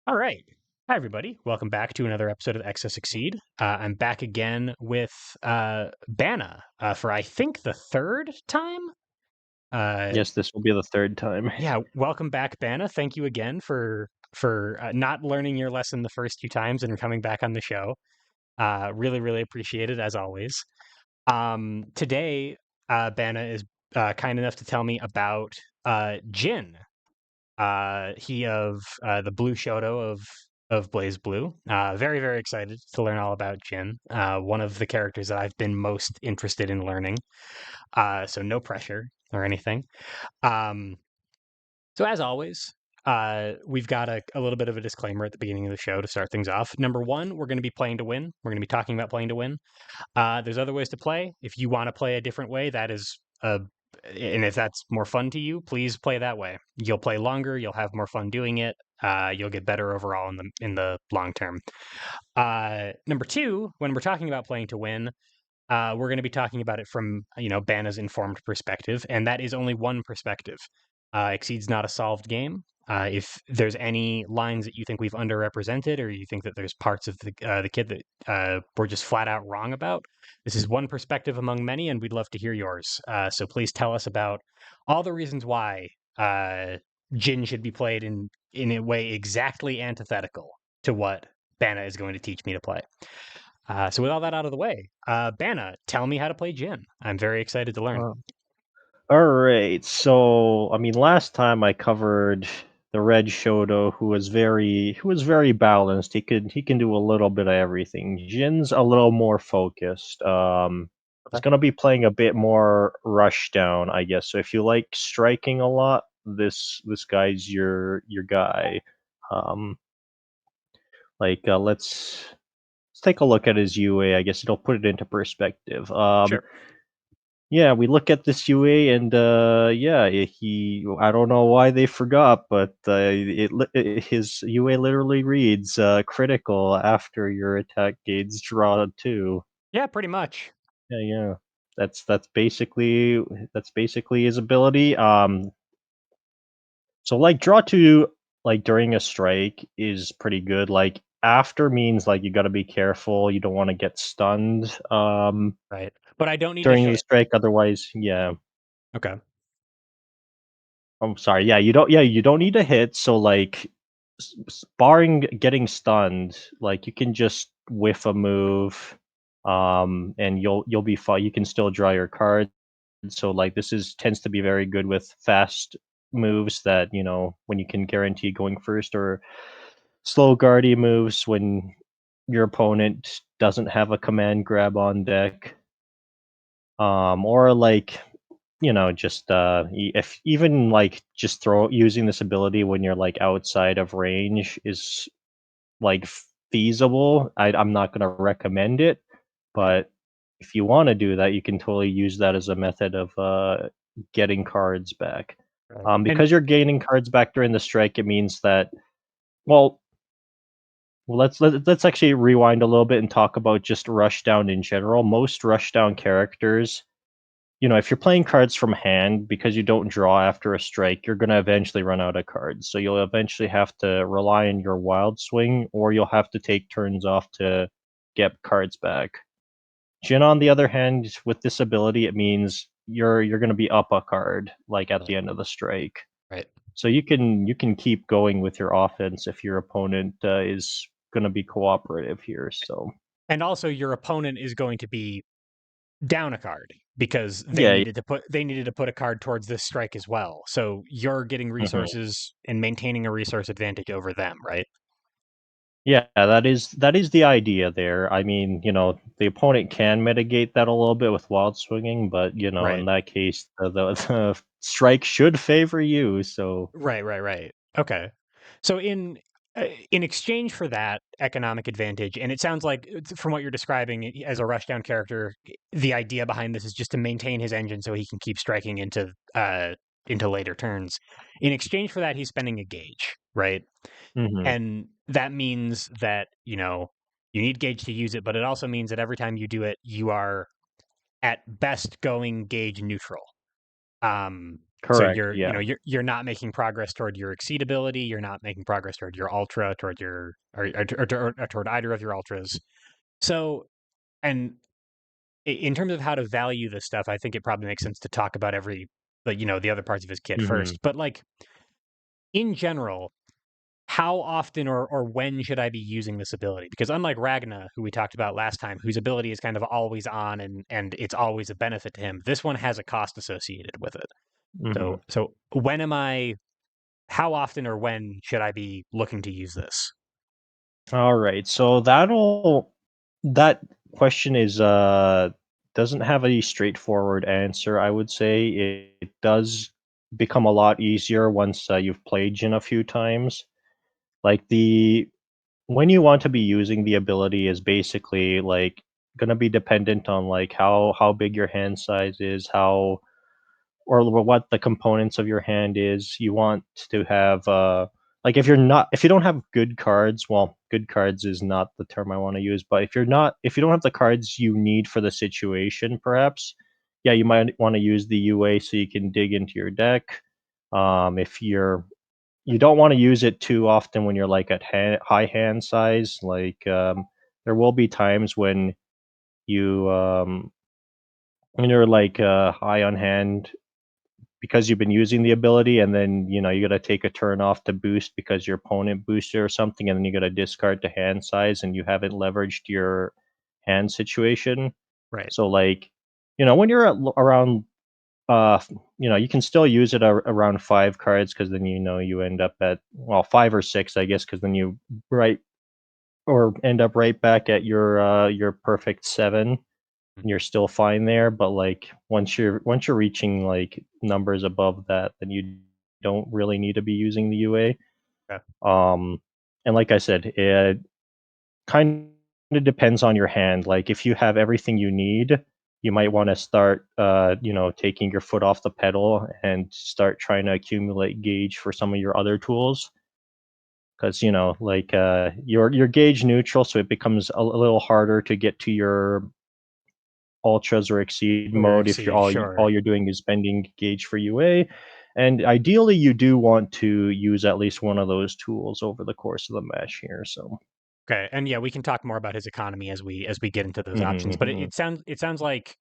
All right. Hi, everybody. Welcome back to another episode of Excess Succeed. I'm back again with Bana for, I think, the third time. Uh, Yes, this will be the third time. yeah, welcome back, Bana. Thank you again for not learning your lesson the first two times and coming back on the show. Really, really appreciate it, as always. Today, Bana is kind enough to tell me about Jin. He of the Blue Shoto of Blazblue. Very, very excited to learn all about Jin. One of the characters that I've been most interested in learning. So no pressure or anything. Um, so as always, we've got a little bit of a disclaimer at the beginning of the show to start things off. Number one, we're going to be playing to win. We're going to be talking about playing to win. There's other ways to play. If you want to play a different way, that is and if that's more fun to you, please play that way. You'll play longer. You'll have more fun doing it. You'll get better overall in the long term. Number two, when we're talking about playing to win, we're going to be talking about it from Bana's informed perspective, and that is only one perspective. Exceed's not a solved game. If there's any lines that you think we've underrepresented, or you think that there's parts of the kid that we're just flat out wrong about, this is one perspective among many, and we'd love to hear yours. So please tell us about all the reasons why Jin should be played in a way exactly antithetical to what Bana is going to teach me to play. So with all that out of the way, Bana, tell me how to play Jin. I'm very excited to learn. Uh, all right. So, last time I covered the Red Shoto, who was very balanced. He can do a little bit of everything. Jin's a little more focused. He's Okay. gonna be playing a bit more rush down, I guess. So if you like striking a lot, this guy's your guy. Um, let's take a look at his UA. I guess it'll put it into perspective. Sure. Yeah, we look at this UA and yeah, he I don't know why they forgot, but his UA literally reads critical after your attack gains draw 2. Yeah, pretty much. Yeah, yeah. That's basically his ability. So like draw 2 like during a strike is pretty good. Like after means like you got to be careful, you don't want to get stunned Right. But I don't need to during the hit. strike, otherwise, yeah. Okay. I'm sorry. Yeah, you don't need to hit. So like, barring getting stunned, like you can just whiff a move, and you'll be fine. You can still draw your card. So like, this is tends to be very good with fast moves that when you can guarantee going first, or slow guardy moves when your opponent doesn't have a command grab on deck, or like just if even like just throw using this ability when you're like outside of range is like feasible. I'm not going to recommend it, Right. but if you want to do that, you can totally use that as a method of getting cards back. Right. And Because you're gaining cards back during the strike, it means that well, let's actually rewind a little bit and talk about just rushdown in general. Most rushdown characters, if you're playing cards from hand because you don't draw after a strike, you're going to eventually run out of cards. So you'll eventually have to rely on your wild swing, or you'll have to take turns off to get cards back. Jin, on the other hand, with this ability, it means you're going to be up a card like at right. the end of the strike. Right. So you can keep going with your offense if your opponent is going to be cooperative here. So And also your opponent is going to be down a card because yeah. they needed to put a card towards this strike as well. So you're getting Mhm. resources and maintaining a resource advantage over them, right? Yeah, that is the idea there. The opponent can mitigate that a little bit with wild swinging, but in Right. that case, the strike should favor you. So Right, right, right. Okay. So in exchange for that economic advantage, and it sounds like from what you're describing as a rushdown character, the idea behind this is just to maintain his engine so he can keep striking into later turns. In exchange for that, he's spending a gauge, right? mhm. And that means that, you need gauge to use it, but it also means that every time you do it, you are at best going gauge neutral. So Correct. Yeah. you're not making progress toward your exceed ability. You're not making progress toward your ultra, toward your or toward either of your ultras. So, and in terms of how to value this stuff, I think it probably makes sense to talk about the other parts of his kit Hmm. first. But like in general, how often or when should I be using this ability? Because unlike Ragna, who we talked about last time, whose ability is kind of always on and it's always a benefit to him, this one has a cost associated with it. Hmm. So when am I? How often or when should I be looking to use this? All right. So that question is doesn't have a straightforward answer, I would say. It does become a lot easier once you've played Jin a few times. Like the when you want to be using the ability is basically like going to be dependent on like how big your hand size is, how or what the components of your hand is. You want to have like if you don't have good cards, well, good cards is not the term I want to use, but if you don't have the cards you need for the situation, perhaps, yeah, you might want to use the UA so you can dig into your deck. If you don't want to use it too often when you're like at high hand size, like there will be times you um when you're like high on hand because you've been using the ability, and then you got to take a turn off to boost because your opponent boosted or something, and then you got to discard to hand size, and you haven't leveraged your hand situation. Right. So like, when you're around, you can still use it around 5 cards because then you end up at, well, 5 or 6, I guess, because then you right or end up right back at your perfect 7, Mm, you're still fine there, but, like, once you're reaching, like, numbers above that, then you don't really need to be using the UA. okay. Um, and like I said, it kinda depends on your hand, like, if you have everything you need, you might wanna start, taking your foot off the pedal and start trying to accumulate gauge for some of your other tools, 'cause, like, you're gauge neutral, so it becomes a little harder to get to your ultras or exceed Or mode if you're exceed, all sure. you're doing is spending gauge for UA, and ideally you do want to use at least one of those tools over the course of the match here. So, Okay, and yeah, we can talk more about his economy as we get into those mhm, options. But mhm. it sounds like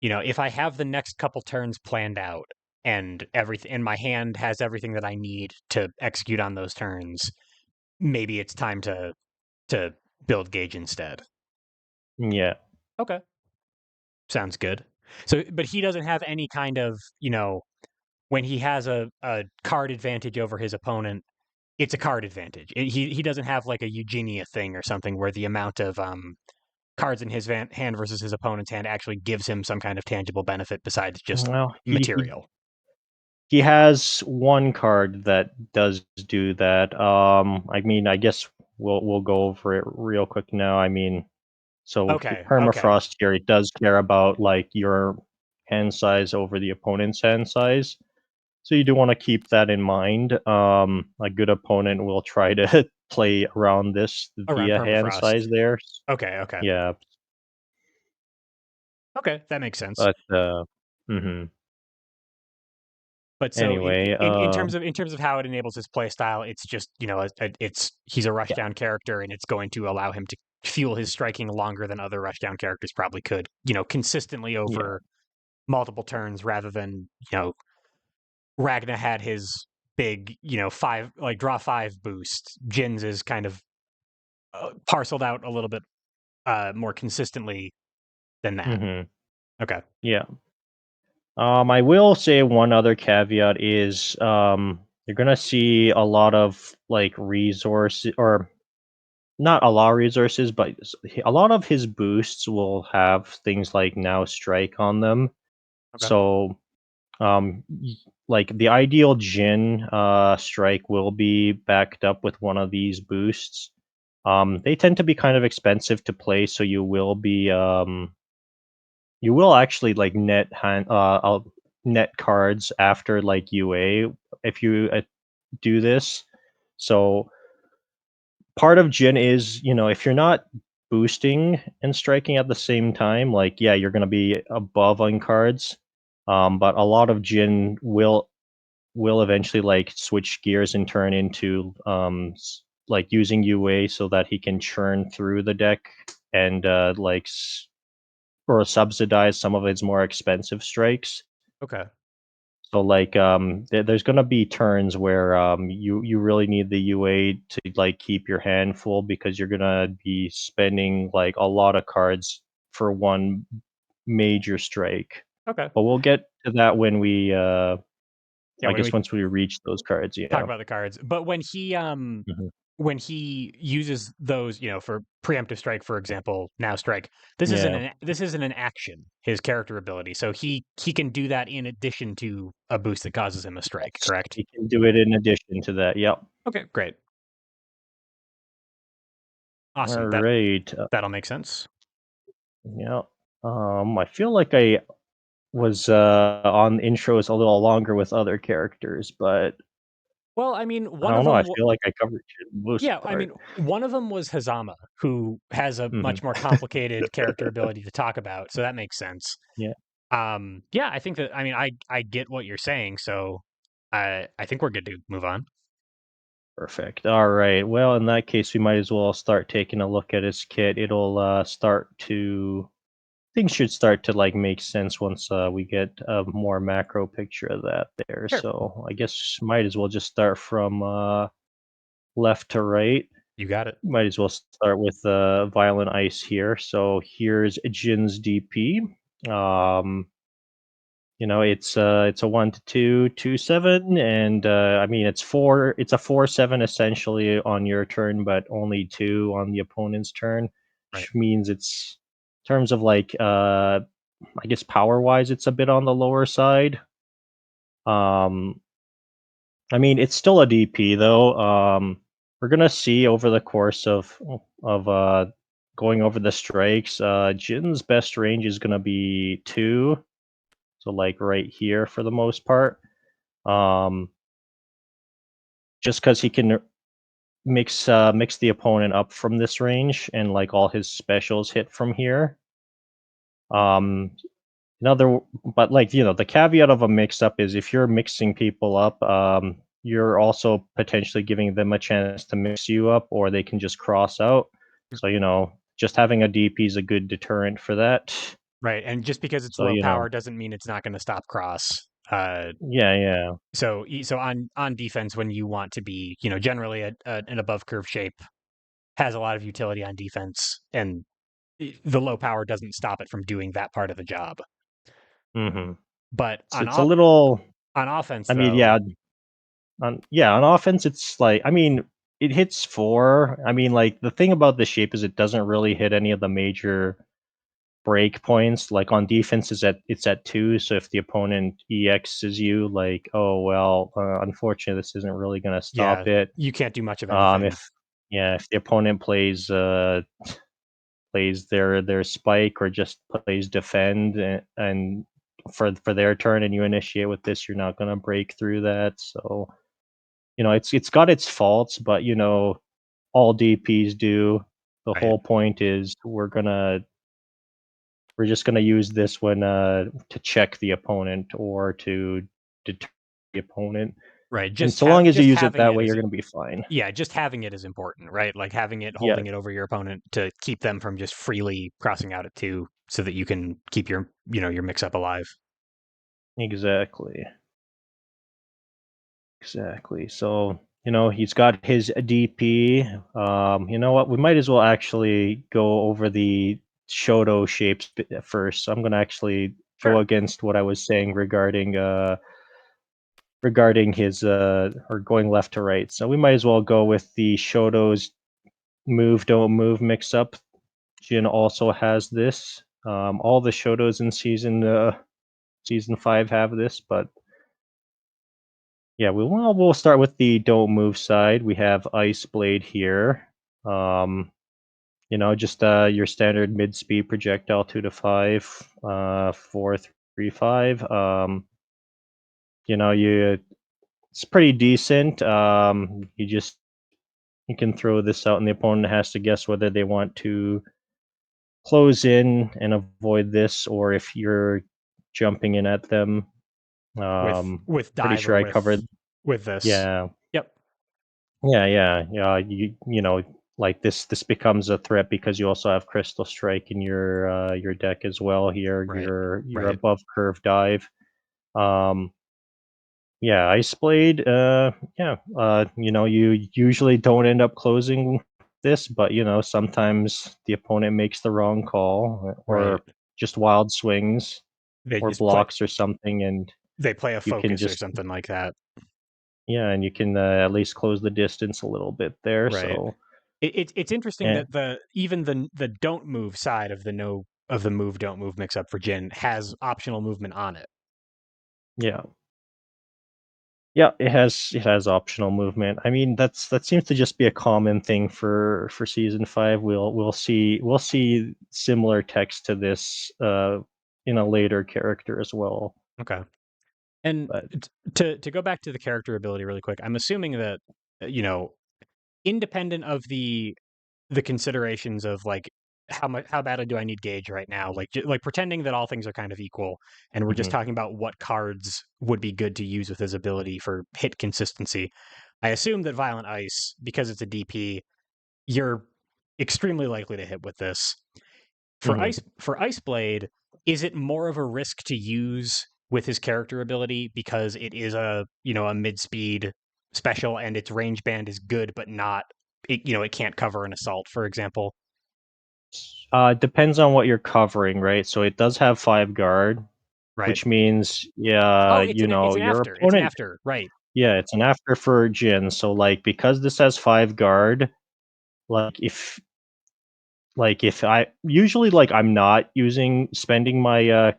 if I have the next couple turns planned out and everything, and my hand has everything that I need to execute on those turns, maybe it's time to build Gauge instead. Yeah. Okay, sounds good. So, but he doesn't have any kind of when he has a card advantage over his opponent, it's a card advantage. He doesn't have like a Eugenia thing or something where the amount of cards in his hand versus his opponent's hand actually gives him some kind of tangible benefit besides just Well, material. he has one card that does do that. I mean, I guess we'll go over it real quick now. I mean, so Okay, okay, permafrost here, it does care about like your hand size over the opponent's hand size. So you do want to keep that in mind. A good opponent will try to play around this around via hand permafrost. size there. Okay, okay, Yeah, okay, that makes sense. but mhm. But so Anyway, in terms of how it enables his play style, it's just it's he's a yeah, rushdown character, and it's going to allow him to fuel his striking longer than other rushdown characters probably could. Consistently yeah, over multiple turns, rather than Ragna had his big five like draw five boost. Jin's is kind of parceled out a little bit more consistently than that. mhm, Okay, yeah. I will say one other caveat is you're gonna see a lot of like resources, or not a lot of resources, but a lot of his boosts will have things like now strike on them. okay, So like the ideal Jin strike will be backed up with one of these boosts. They tend to be kind of expensive to play, so you will actually like net cards after like UA if you do this. So part of Jin is, if you're not boosting and striking at the same time, like, yeah, you're gonna be above on cards. But a lot of Jin will will eventually like switch gears and turn into like using UA so that he can churn through the deck and or subsidize some of his more expensive strikes. Okay. So like there's gonna be turns where you really need the UA to like keep your hand full because you're gonna be spending like a lot of cards for one major strike. Okay. But we'll get to that when we Yeah, I when guess we once we reach those cards, talk yeah. about the cards. But Mhm. when he uses those, for preemptive strike, for example, now strike, Yeah. this isn't an action, his character ability. So he can do that in addition to a boost that causes him a strike, Yes, correct? you can do it in addition to that. Yep. Okay, great. All Awesome. right. That'll make sense. Yeah. I feel like I was on intros a little longer with other characters, but Well, I mean, I don't know. I feel like I covered the most part. one of them was Hazama, who has a Hmm. much more complicated character ability to talk about, so that makes sense. Yeah. Yeah, I think that I get what you're saying, so I think we're good to move on. Perfect. All right. Well, in that case, we might as well start taking a look at his kit. It'll start to things should start to like make sense once we get a more macro picture of that there. Sure. So I guess might as well just start from left to right. You got it. Might as well start with violent ice here. So here's Jin's DP. Um, it's a 1 to 2, 2/7, and I mean it's four. It's a 4/7 essentially on your turn, but only 2 on the opponent's turn, Right. which means it's in terms of like I guess power wise, it's a bit on the lower side. Um, I mean it's still a DP though. We're gonna see over the course of going over the strikes. Jin's best range is gonna be 2, so like right here for the most part. Um, just because he can mix the opponent up from this range, and like all his specials hit from here. Um, another, but like the caveat of a mix up is if you're mixing people up, you're also potentially giving them a chance to mix you up, or they can just cross out. So just having a DP is a good deterrent for that. Right. And just because it's So low power doesn't mean it's not going to stop cross. yeah, yeah. So on defense, when you want to be, generally an above curve shape has a lot of utility on defense, and the low power doesn't stop it from doing that part of the job. Hmm. But It's a little. on offense, I mean, though, on offense, it's like I mean, it hits 4. I mean, like the thing about the shape is it doesn't really hit any of the major break points. Like on defense, it's at 2. So if the opponent exes you, like oh well, unfortunately, this isn't really gonna yeah, stop it. you can't do much of anything. If yeah, if the opponent plays their spike or just plays defend and for their turn and you initiate with this, you're not gonna break through that. So it's got its faults, but all DPs do. The Right. whole point is we're just gonna use this when to check the opponent or to deter the opponent. Right. And so long as you Just use it having that it way, is you're gonna be fine. yeah, just having it is important, right? Like having it, Yeah, holding it over your opponent to keep them from just freely crossing out at 2, so that you can keep your mix up alive. exactly. Exactly. So, he's got his DP. You know what? We might as well actually go over the Shoto shapes first. So I'm gonna actually go Sure. against what I was saying regarding his or going left to right. So we might as well go with the Shoto's move don't move mix up. Jin also has this. All the Shotos in season 5 have this, but yeah, we'll start with the don't move side. We have Ice Blade here. Um, just your standard mid speed projectile 2 to 5, 4 3 5. You it's pretty decent. You can throw this out, and the opponent has to guess whether they want to close in and avoid this, or if you're jumping in at them. with Pretty dive sure or I covered. with this. Yeah, Yep. yeah. You know, like this becomes a threat because you also have Crystal Strike in your deck as well. Here, Right. your Right. above curve dive. Um, yeah, Ice Blade. Yeah. You know, you usually don't end up closing this, but you know, sometimes the opponent makes the wrong call Right. or just wild swings They or just play blocks or something, and they play a you can focus or just something like that. yeah, and you can at least close the distance a little bit there. Right. So It's interesting yeah, that even the don't move side of the no of the move don't move mix up for Jin has optional movement on it. yeah. Yeah, it has optional movement. I mean, that seems to just be a common thing for season 5. We'll see similar text to this in a later character as well. Okay. And But to go back to the character ability really quick, I'm assuming that independent of the considerations of like how badly do I need gauge right now, like pretending that all things are kind of equal, and we're just mhm. talking about what cards would be good to use with his ability for hit consistency. I assume that Violent Ice, because it's a DP, you're extremely likely to hit with this. Mhm. For Ice Blade, is it more of a risk to use with his character ability because it is a mid speed special and its range band is good but not it can't cover an assault, for example. Depends on what you're covering, right? So it does have 5 guard, Right. which means yeah, Oh, you it's know, an your after. It's an opponent after. Right. yeah, it's an after for Jin. So like because this has 5 guard, like if I usually like I'm not using spending my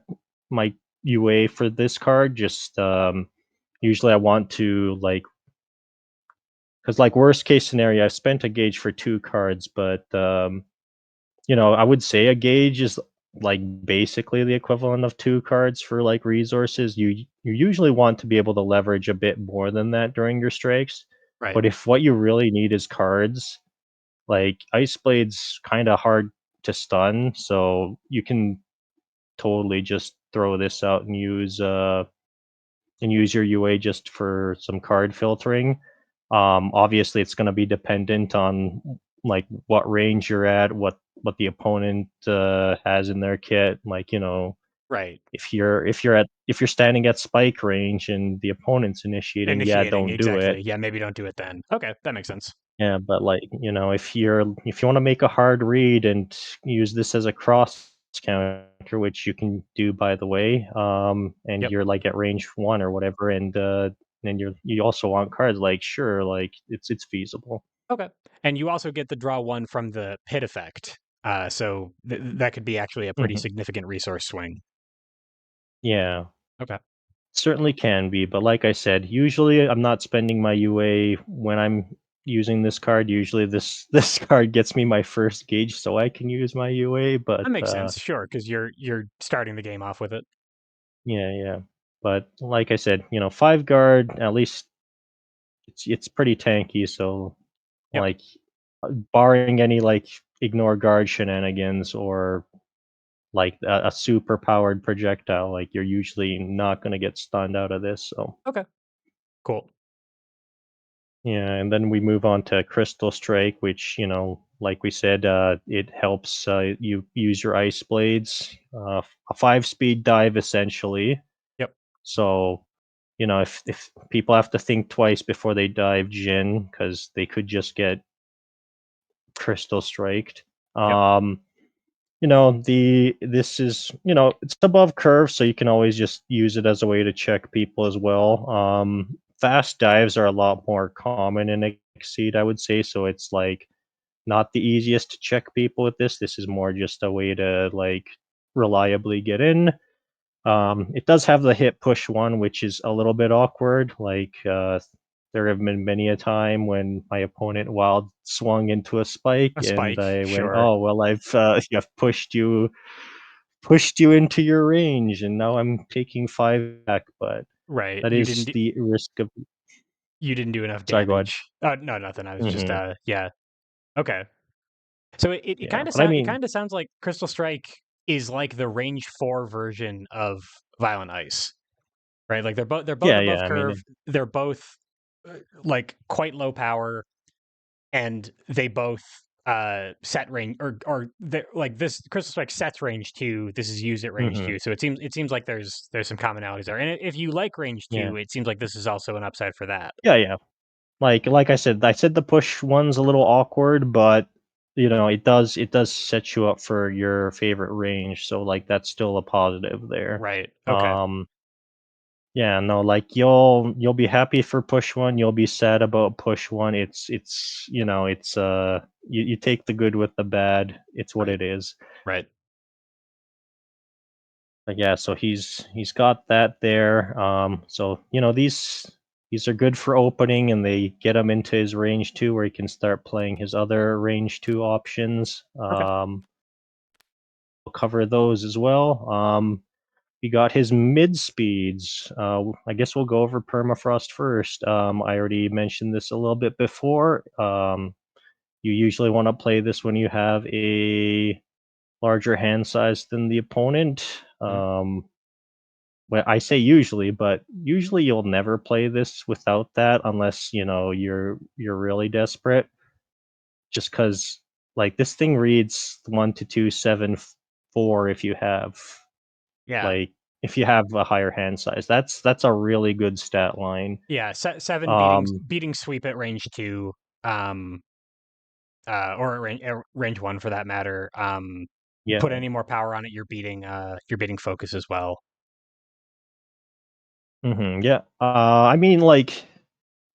UA for this card, just usually I want to like because like worst case scenario, I've spent a gauge for 2 cards, but you know, I would say a gauge is like basically the equivalent of 2 cards for like resources. You usually want to be able to leverage a bit more than that during your strikes. Right. But if what you really need is cards, like Ice Blade's kind of hard to stun, so you can totally just throw this out and use your UA just for some card filtering. Obviously, it's going to be dependent on like what range you're at, what the opponent has in their kit. Like you know, Right. if you're standing at spike range and the opponent's initiating, yeah, Initiating. don't do it. Exactly. Yeah. Maybe don't do it then. Okay. That makes sense. Yeah, but like, you know, if you want to make a hard read and use this as a cross counter, which you can do by the way, and Yep. you're like at range 1 or whatever, and you also want cards, like sure, like it's feasible. Okay. And you also get the draw one from the pit effect. So that could be actually a pretty Mhm. significant resource swing. Yeah, Okay. certainly can be, but like I said, usually I'm not spending my UA when I'm using this card. Usually this card gets me my first gauge so I can use my UA, but That makes sense. Sure, because you're starting the game off with it. yeah. But like I said, you know, 5 guard, at least it's pretty tanky, so, Yep. like, barring any, like, ignore guard shenanigans or, like, a super powered projectile, like, you're usually not gonna get stunned out of this, so Okay. Cool. yeah, and then we move on to Crystal Strike, which, you know, like we said, it helps, you use your Ice Blades, a 5-speed dive, essentially. Yep. So, you know, if people have to think twice before they dive Jin, because they could just get crystal striked. Yep. Um, you know, this is it's above curve, so you can always just use it as a way to check people as well. Fast dives are a lot more common in Exceed, I would say. So it's like not the easiest to check people with this. This is more just a way to like reliably get in. It does have the hit push one, which is a little bit awkward. Like there have been many a time when my opponent wild swung into a spike, A and spike. I went, Sure. "Oh well, I've pushed you into your range, and now I'm taking 5 back." But Right. that is the risk of. You didn't do enough Sorry, go ahead. damage. No, nothing. I was just Hmm. yeah. Okay. So it Yeah, kind of but I mean, kind of sounds like Crystal Strike is like the range 4 version of Violent Ice. right? Like they're both Yeah, above yeah. I mean, curve. They're both like quite low power, and they both set range or like this Crystal Strike sets range two. This is used at range mhm, two, so it seems like there's some commonalities there. And if you like range yeah, two, it seems like this is also an upside for that. yeah, yeah. Like I said the push one's a little awkward, but it does set you up for your favorite range. So like that's still a positive there. Right. Okay. Um, yeah, no, like you'll be happy for push one. You'll be sad about push one. You take the good with the bad. It's what Right. it is. Right. But yeah, so he's got that there. So these are good for opening, and they get him into his range two, where he can start playing his other range two options. Okay. We'll cover those as well. We got his mid speeds. I guess we'll go over permafrost first. I already mentioned this a little bit before. You usually want to play this when you have a larger hand size than the opponent. Mhm. Well, I say usually, but usually you'll never play this without that unless, you're really desperate. Just because, like, this thing reads 1 to 2, 7, 4 Yeah. like, if you have a higher hand size. That's a really good stat line. Yeah. Seven Um, beating sweep at range two. Um. Or range one for that matter. yeah. Put any more power on it, you're beating focus as well. Yeah. I mean, like,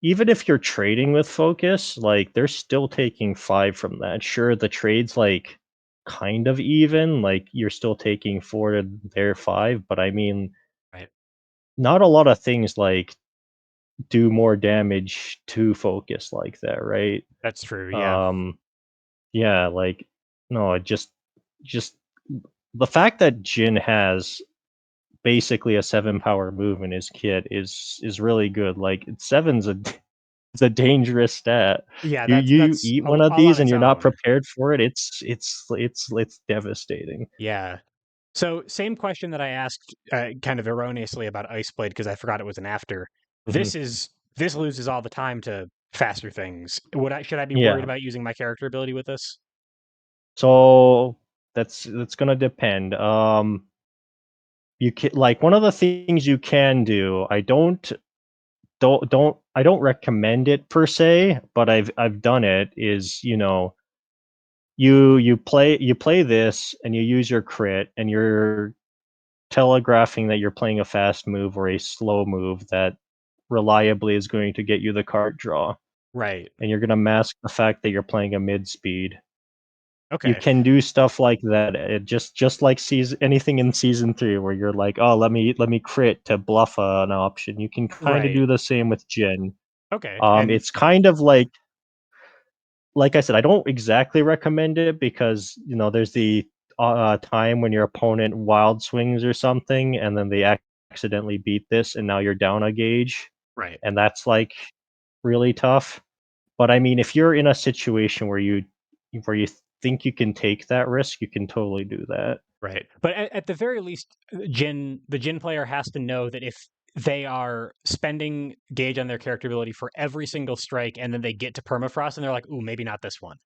even if you're trading with focus, like, they're still taking 5 from that. Sure, the trade's, like, kind of even, like, you're still taking 4 to their 5, but I mean, Right. not a lot of things, like, do more damage to focus like that, right? That's true. Yeah. Um, yeah, like, no, just the fact that Jin has basically a 7 power move in his kit is really good. Like, 7's a it's a dangerous stat. Yeah. You That's eat one all, of all on these and its you're not own. prepared for it, it's devastating. Yeah. So same question that I asked, kind of erroneously about Ice Blade because I forgot it was an after. Mhm. This loses all the time to faster things. Should I be worried Yeah. about using my character ability with this? So, that's gonna depend. You can like, one of the things you can do, I don't recommend it per se, but I've done it, is, you play this and you use your crit and you're telegraphing that you're playing a fast move or a slow move that reliably is going to get you the card draw, Right. and you're gonna mask the fact that you're playing a mid speed. You Okay. can do stuff like that. Just like season anything in season 3 where you're like, "Oh, let me crit to bluff an option." You can kind of Right. do the same with Jin. Okay. And It's kind of like I said, I don't exactly recommend it because, there's the time when your opponent wild swings or something, and then they accidentally beat this, and now you're down a gauge, right. and that's like really tough. But I mean, if you're in a situation where you think you can take that risk, you can totally do that. Right. But at the very least, the Jin player has to know that if they are spending gauge on their character ability for every single strike and then they get to permafrost and they're like, ooh, maybe not this one.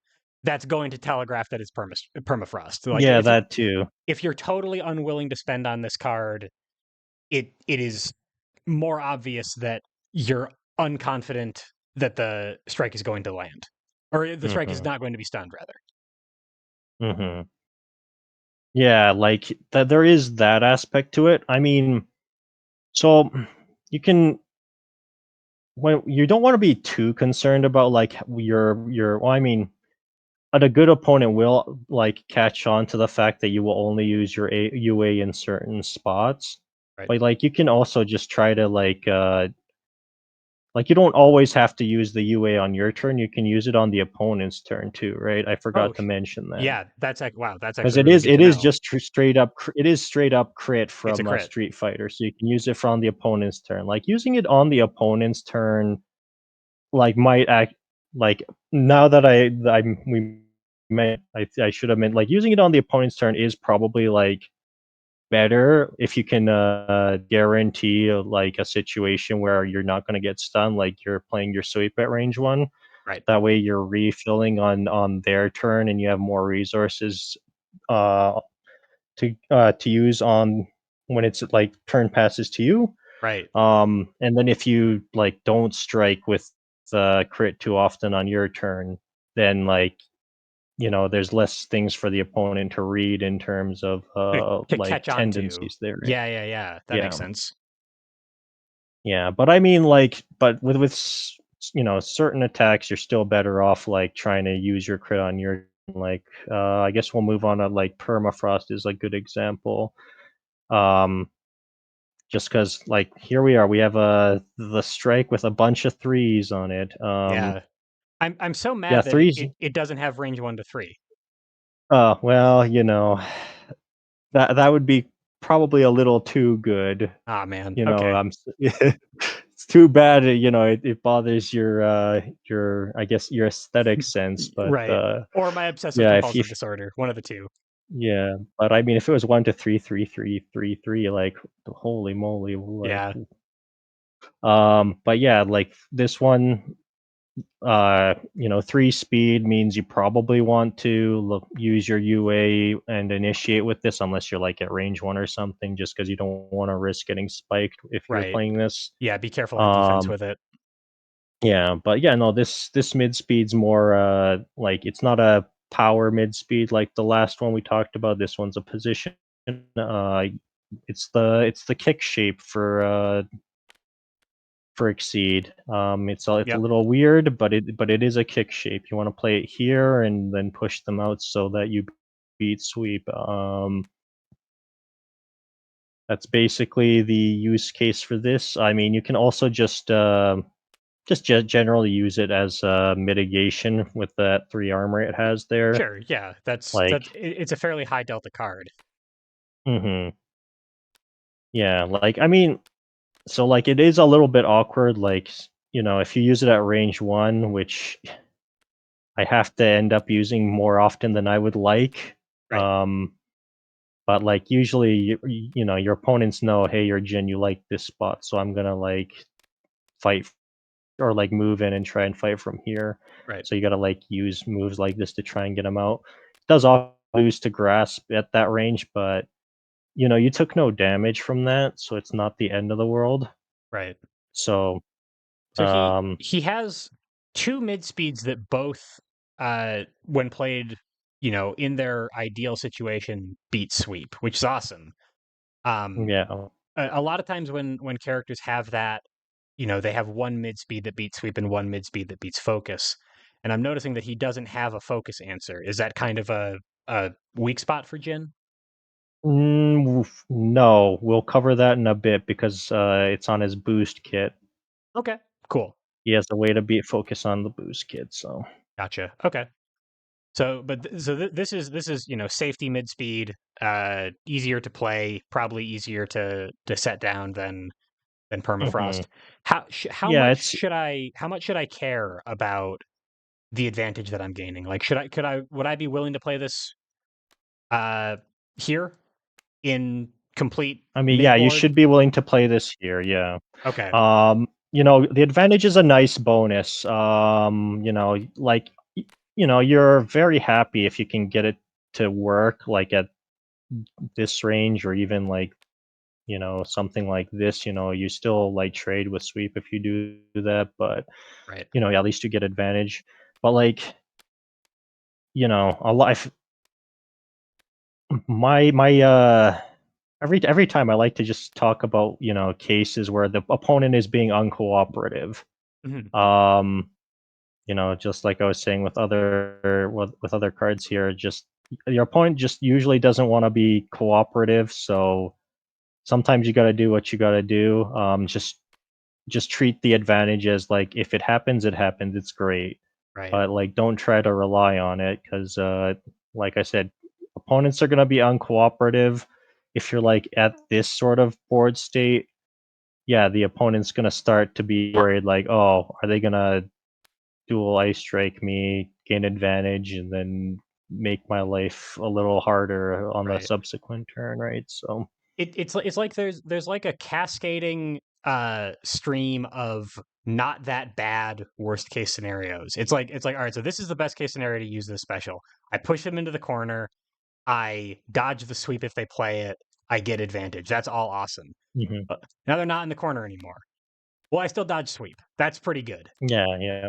That's going to telegraph that it's permafrost. Like Yeah, that too. if you're totally unwilling to spend on this card, it is more obvious that you're unconfident that the strike is going to land. Or the strike is Mhm. not going to be stunned, rather. Mhm. Yeah, like there is that aspect to it. I mean, so you can when you don't want to be too concerned about like your well, I mean, a good opponent will like catch on to the fact that you will only use your UA in certain spots. Right. But like you can also just try to like you don't always have to use the UA on your turn. You can use it on the opponent's turn too, right? I Oh, forgot to mention that. yeah. Wow. That's Because actually really good it to is know. just it is straight up crit It's a from crit. Street Fighter, so you can use it from the opponent's turn. Like using it on the opponent's turn, like might act like now that I we meant I should have meant like using it on the opponent's turn is probably like better if you can guarantee like a situation where you're not going to get stunned, like you're playing your sweep at range one. Right. That way you're refilling on their turn and you have more resources uh to use on when it's like turn passes to you. Right. And then if you like don't strike with the crit too often on your turn, then like there's less things for the opponent to read in terms of To like catch on to. tendencies there. Yeah, yeah, yeah. That makes Yeah. sense. Yeah, but I mean, like, but certain attacks, you're still better off like trying to use your crit on your like. I guess we'll move on to like permafrost is a good example. Um, just because like here we are, we have the strike with a bunch of threes on it. Yeah. I'm so Yeah, mad that threes. it doesn't have range 1 to 3. Well, that would be probably a little too good. Ah, man. Okay. It's too bad, it bothers your I guess your aesthetic sense, but Right. Or my obsessive yeah, compulsive disorder, one of the two. yeah, but I mean, if it was 1 to 3, 3, 3, 3, 3, like holy moly, like Yeah. but yeah, like this one, 3 speed means you probably want to use your UA and initiate with this unless you're like at range 1 or something, just because you don't want to risk getting spiked if you're Right. playing this. Yeah, be careful on defense Um, with it. yeah, but yeah, no, this mid speed's more like it's not a power mid speed like the last one we talked about. This one's a position. Uh, it's the kick shape for exceed. It's a Yep. little weird, but it is a kick shape. You want to play it here and then push them out so that you beat sweep. That's basically the use case for this. I mean, you can also just generally use it as mitigation with that 3 armor it has there. Sure. Yeah. That's Like, it's a fairly high delta card. hmm yeah, like I mean, so like it is a little bit awkward. Like, if you use it at range one, which I have to end up using more often than I would like. Right. Um, but like usually, your opponents know, hey, you're Jin, you like this spot, so I'm gonna like fight or like move in and try and fight from here. Right. So you gotta like use moves like this to try and get them out. It does all lose to grasp at that range, but you took no damage from that, so it's not the end of the world. Right. So, So um, he has two mid speeds that both, when played, in their ideal situation, beat sweep, which is awesome. Um, yeah. a lot of times when characters have that, they have one mid speed that beats sweep and one mid speed that beats focus. And I'm noticing that he doesn't have a focus answer. Is that kind of a weak spot for Jin? No, we'll cover that in a bit because it's on his boost kit. Okay, cool, He has a way to beat focus on the boost kit. So, gotcha. Okay, so this is safety mid speed, easier to play, probably easier to set down than hmm permafrost. How yeah, much it's. should I care about the advantage that I'm gaining? Like, would I be willing to play this uh here in complete I mean, mid yeah, you board? should be willing to play this here. Yeah. Okay, The advantage is a nice bonus. Like you're very happy if you can get it to work like at this range or even like something like this. You still like trade with sweep if you do that, but right, at least you get advantage. But like, a life my every time I like to just talk about, cases where the opponent is being uncooperative. mhm, Um, just like I was saying with other cards here, just your opponent just usually doesn't want to be cooperative, so sometimes you got to do what you got to do. Just treat the advantage as like if it happens, it happens. It's great, right, but like don't try to rely on it because, like I said, opponents are gonna be uncooperative. If you're like at this sort of board state, yeah, the opponent's gonna start to be worried. Like, oh, are they gonna dual ice strike me, gain advantage, and then make my life a little harder on the right. subsequent turn, right? So. it's like there's like a cascading stream of not that bad worst case scenarios. It's like all right, so this is the best case scenario to use this special. I push them into the corner, I dodge the sweep if they play it, I get advantage. That's all awesome. Mhm. But now they're not in the corner anymore. Well, I still dodge sweep. That's pretty good. Yeah, yeah.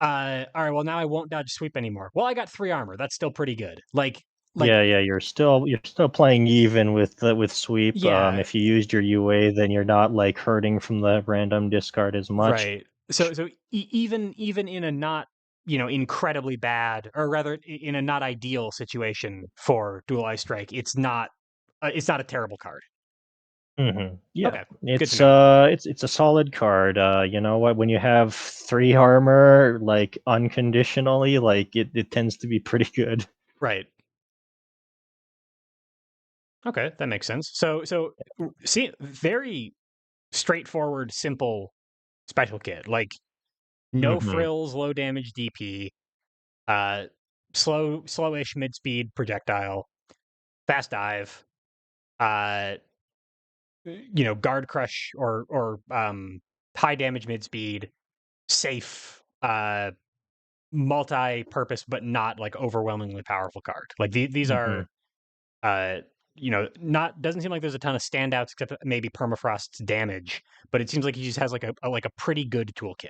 All right, well now I won't dodge sweep anymore. Well, I got 3 armor. That's still pretty good. Like Yeah, yeah, you're still playing even with sweep. yeah, If you used your UA, then you're not like hurting from the random discard as much. right. So even in a not, incredibly bad, or rather in a not ideal situation for Dual Eye Strike, it's not a terrible card. Yeah, Okay, good to it's know. it's a solid card. You know what? When you have 3 armor, like unconditionally, like it tends to be pretty good. Right. Okay, that makes sense. So see, very straightforward, simple special kit. Like no Hmm. frills, low damage DP, uh, slowish mid speed projectile, fast dive, uh, guard crush or high damage mid speed, safe, multi-purpose but not like overwhelmingly powerful card. Like these Hmm. are uh not doesn't seem like there's a ton of standouts except maybe permafrost's damage, but it seems like he just has like a pretty good toolkit.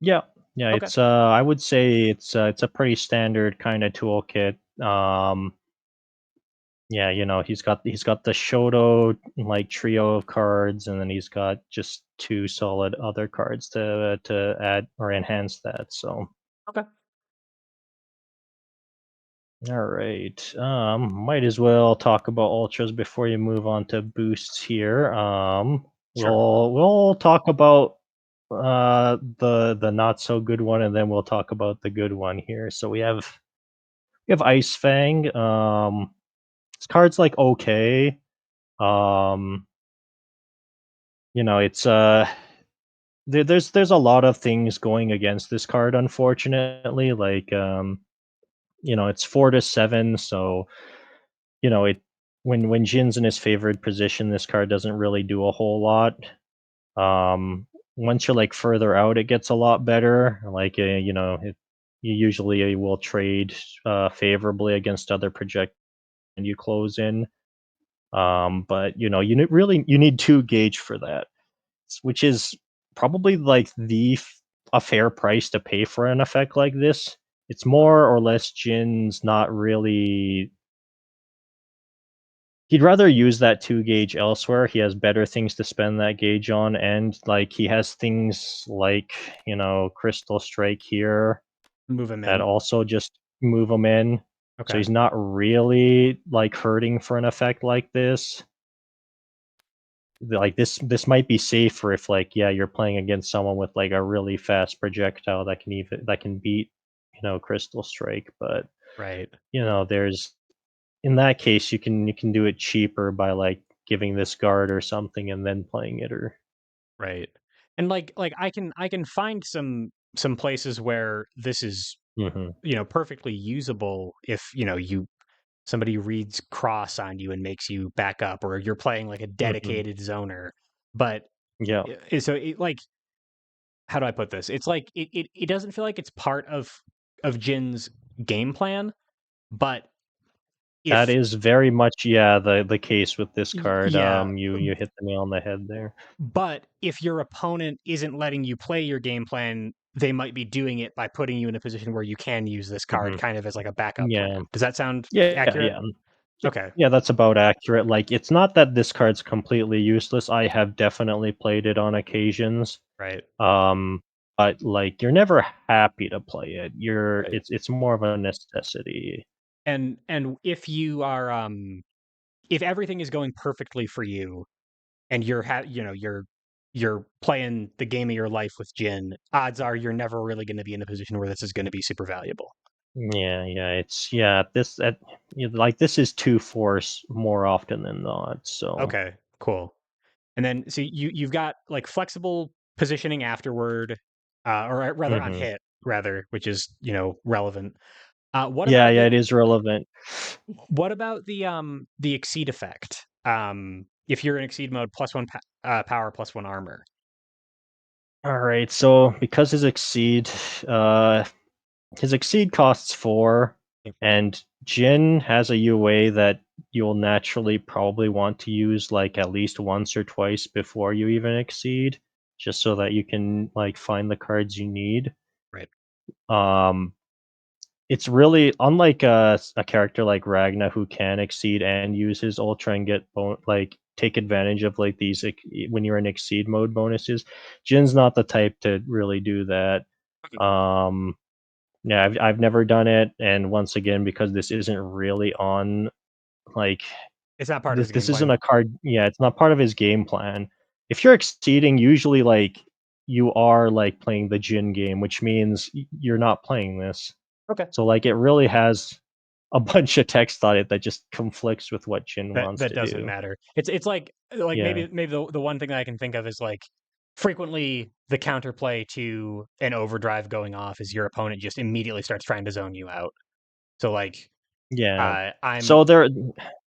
Yeah, yeah. Okay. It's I would say it's a pretty standard kind of toolkit. Yeah, he's got the Shoto like trio of cards, and then he's got just 2 solid other cards to add or enhance that. So Okay. all right, might as well talk about ultras before you move on to boosts here. Sure. We'll talk about the not so good one, and then we'll talk about the good one here. So we have Ice Fang. This card's like okay. Um, it's there's a lot of things going against this card, unfortunately. Like it's 4 to 7, so it when Jin's in his favored position, this card doesn't really do a whole lot. Um, Once you're like further out, it gets a lot better. Like you usually will trade favorably against other project and you close in. But really you need 2 gauge for that, which is probably like a fair price to pay for an effect like this. It's more or less Jin's not really. He'd rather use that 2 gauge elsewhere. He has better things to spend that gauge on, and like he has things like Crystal Strike here Move him that in. also just move him in. So Okay. he's not really like hurting for an effect like this. Like this might be safer if like yeah you're playing against someone with like a really fast projectile that can beat Crystal Strike, but Right. there's in that case you can do it cheaper by like giving this guard or something and then playing it or. Right. And like I can find some places where this is, Hmm. perfectly usable if, somebody reads cross on you and makes you back up, or you're playing like a Hmm. dedicated zoner. But Yeah, so like, how do I put this? It's like it doesn't feel like it's part of Jin's game plan, but that if is very much the case with this card. yeah, You hit the nail on the head there. but if your opponent isn't letting you play your game plan, they might be doing it by putting you in a position where you can use this card Hmm. kind of as like a backup plan. Yeah. Does that sound Yeah, accurate? yeah. Yeah, Okay, yeah, that's about accurate. Like, it's not that this card's completely useless. I have definitely played it on occasions. right, Um, but like, you're never happy to play it. right. It's more of a necessity. And if everything is going perfectly for you and you're playing the game of your life with Jin, odds are you're never really going to be in a position where this is going to be super valuable. Yeah, yeah, yeah. Like this is 2 force more often than not. So. Okay, cool. And then so you've got like flexible positioning afterward, or rather on Hmm. hit rather, which is relevant. What Yeah, about yeah, it is relevant. the exceed effect? If you're in Exceed mode, +1 power, +1 armor. All right, so because uh, his exceed costs 4, Yep. and Jin has a UA that you'll naturally probably want to use like at least once or twice before you even exceed, just so that you can like find the cards you need. Right. Um, it's really unlike a character like Ragna who can exceed and use his ultra and get like take advantage of like these when you're in exceed mode bonuses. Jin's not the type to really do that. Okay. Um, yeah, I've never done it, and once again, because this isn't really on like It's not part of this his game this isn't plan. a card. Yeah, it's not part of his game plan. If you're exceeding, usually like you are like playing the Jin game, which means you're not playing this. Okay. So like it really has a bunch of text on it that just conflicts with what Jin That wants that to doesn't do. matter. It's like Yeah. maybe the one thing that I can think of is like frequently the counterplay to an overdrive going off is your opponent just immediately starts trying to zone you out. So like Yeah. I'm So there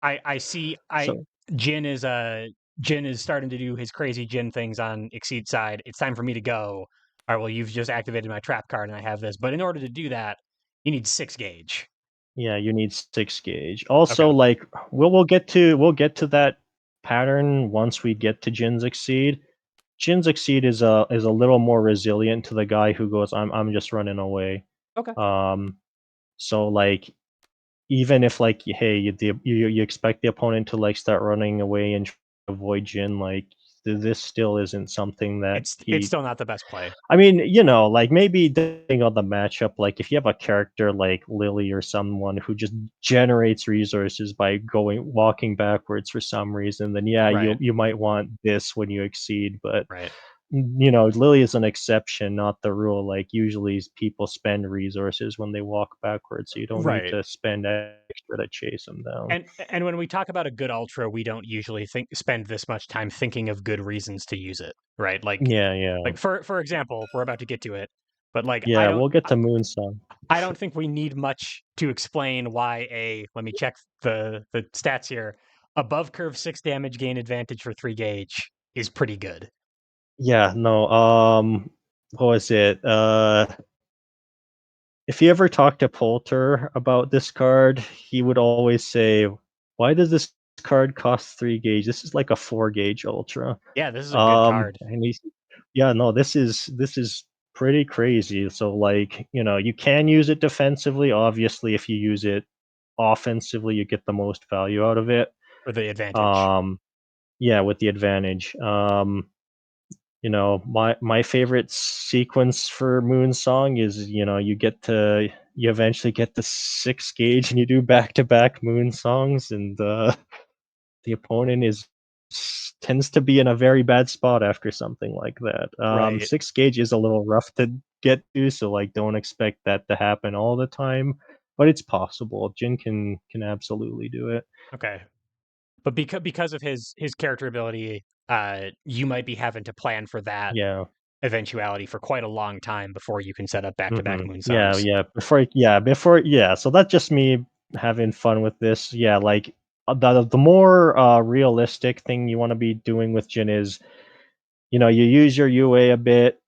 I see I so Jin is Jin is starting to do his crazy Jin things on Exceed side. It's time for me to go. All right, well you've just activated my trap card and I have this. But in order to do that, you need 6 gauge. yeah, you need 6 gauge. Also, Okay. like we'll get to that pattern once we get to Jin's Exceed. Jin's Exceed is a little more resilient to the guy who goes, I'm just running away. Okay. Um so like even if like hey you expect the opponent to like start running away and try to avoid Jin, like this still isn't something that It's he still not the best play. I mean, like maybe depending on the matchup, like if you have a character like Lily or someone who just generates resources by going walking backwards for some reason, then yeah, Right. you might want this when you exceed. But Right. Lily is an exception, not the rule. Like usually people spend resources when they walk backwards, so you don't need Right. to spend extra to chase them down. And when we talk about a good ultra, we don't usually spend this much time thinking of good reasons to use it, right? Yeah, yeah, For example, we're about to get to it, but like yeah. We'll get to Moonsong. I don't think we need much to explain why a let me check the stats here. Above curve 6 damage gain advantage for 3 gauge is pretty good. Yeah, no. What was it? If you ever talk to Poulter about this card, he would always say, "Why does this card cost 3 gauge? This is like a 4 gauge ultra." Yeah, this is a good card. And he's yeah, no, this is pretty crazy. So like, you can use it defensively. Obviously, if you use it offensively, you get the most value out of it. For the advantage. Um, yeah, with the advantage. My favorite sequence for Moonsong is, you eventually get the 6 gauge and you do back-to-back Moon songs, and the opponent is tends to be in a very bad spot after something like that. Right. 6 gauge is a little rough to get to, so like don't expect that to happen all the time, but it's possible. Jin can absolutely do it. Okay. But because of his character ability, you might be having to plan for that Yeah. eventuality for quite a long time before you can set up back-to-back Mhm. moon Yeah, songs. yeah. So that's just me having fun with this. Yeah, like the more realistic thing you want to be doing with Jin is, you use your UA a bit,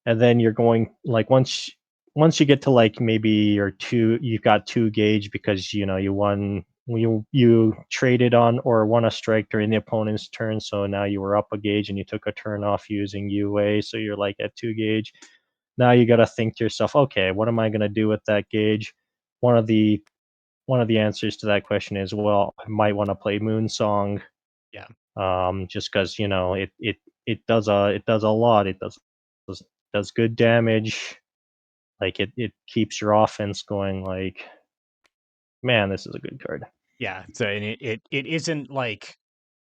and then you're going like once you get to like maybe your two, you've got 2 gauge because you traded on or won a strike during the opponent's turn, so now you were up a gauge and you took a turn off using UA, so you're like at 2 gauge. Now you got to think to yourself, okay, what am I going to do with that gauge? One of the one of the answers to that question is, well, I might want to play Moonsong, Yeah. just because it does a lot. It does good damage. Like it keeps your offense going. Like, man, this is a good card. Yeah. So and it isn't like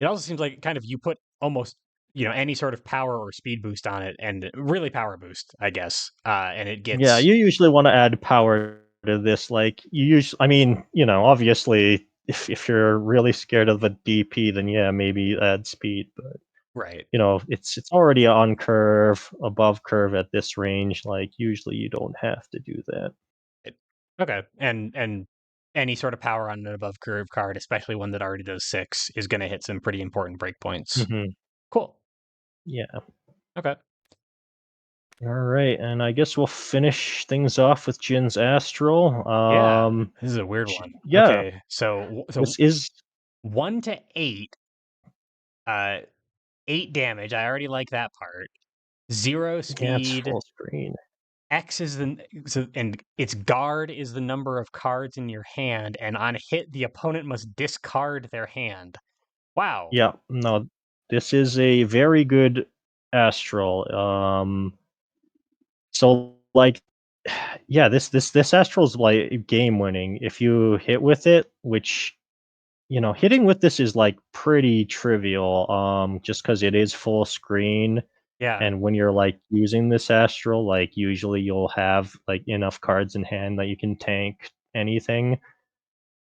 it also seems like kind of you put almost any sort of power or speed boost on it and really power boost, I guess. And it Yeah, gets you usually want to add power to this. Like you usually, I mean, obviously, if you're really scared of the DP, then yeah, maybe add speed. But right. it's already on curve, above curve at this range. Like usually, you don't have to do that. It, okay. And any sort of power on an above curve card, especially one that already does 6, is going to hit some pretty important breakpoints. Mhm. Cool. Yeah. Okay. All right, and I guess we'll finish things off with Jin's Astral. Yeah, this is a weird one. Yeah, Okay, so this is 1 to 8, uh, 8 damage. I already like that part. 0 yeah, it's speed. full screen. X is and its guard is the number of cards in your hand, and on hit, the opponent must discard their hand. Wow. Yeah, no, this is a very good Astral. So like, yeah, this Astral's like game winning if you hit with it, which hitting with this is like pretty trivial. Just because it is full screen. Yeah. And when you're, like, using this Astral, like, usually you'll have, like, enough cards in hand that you can tank anything.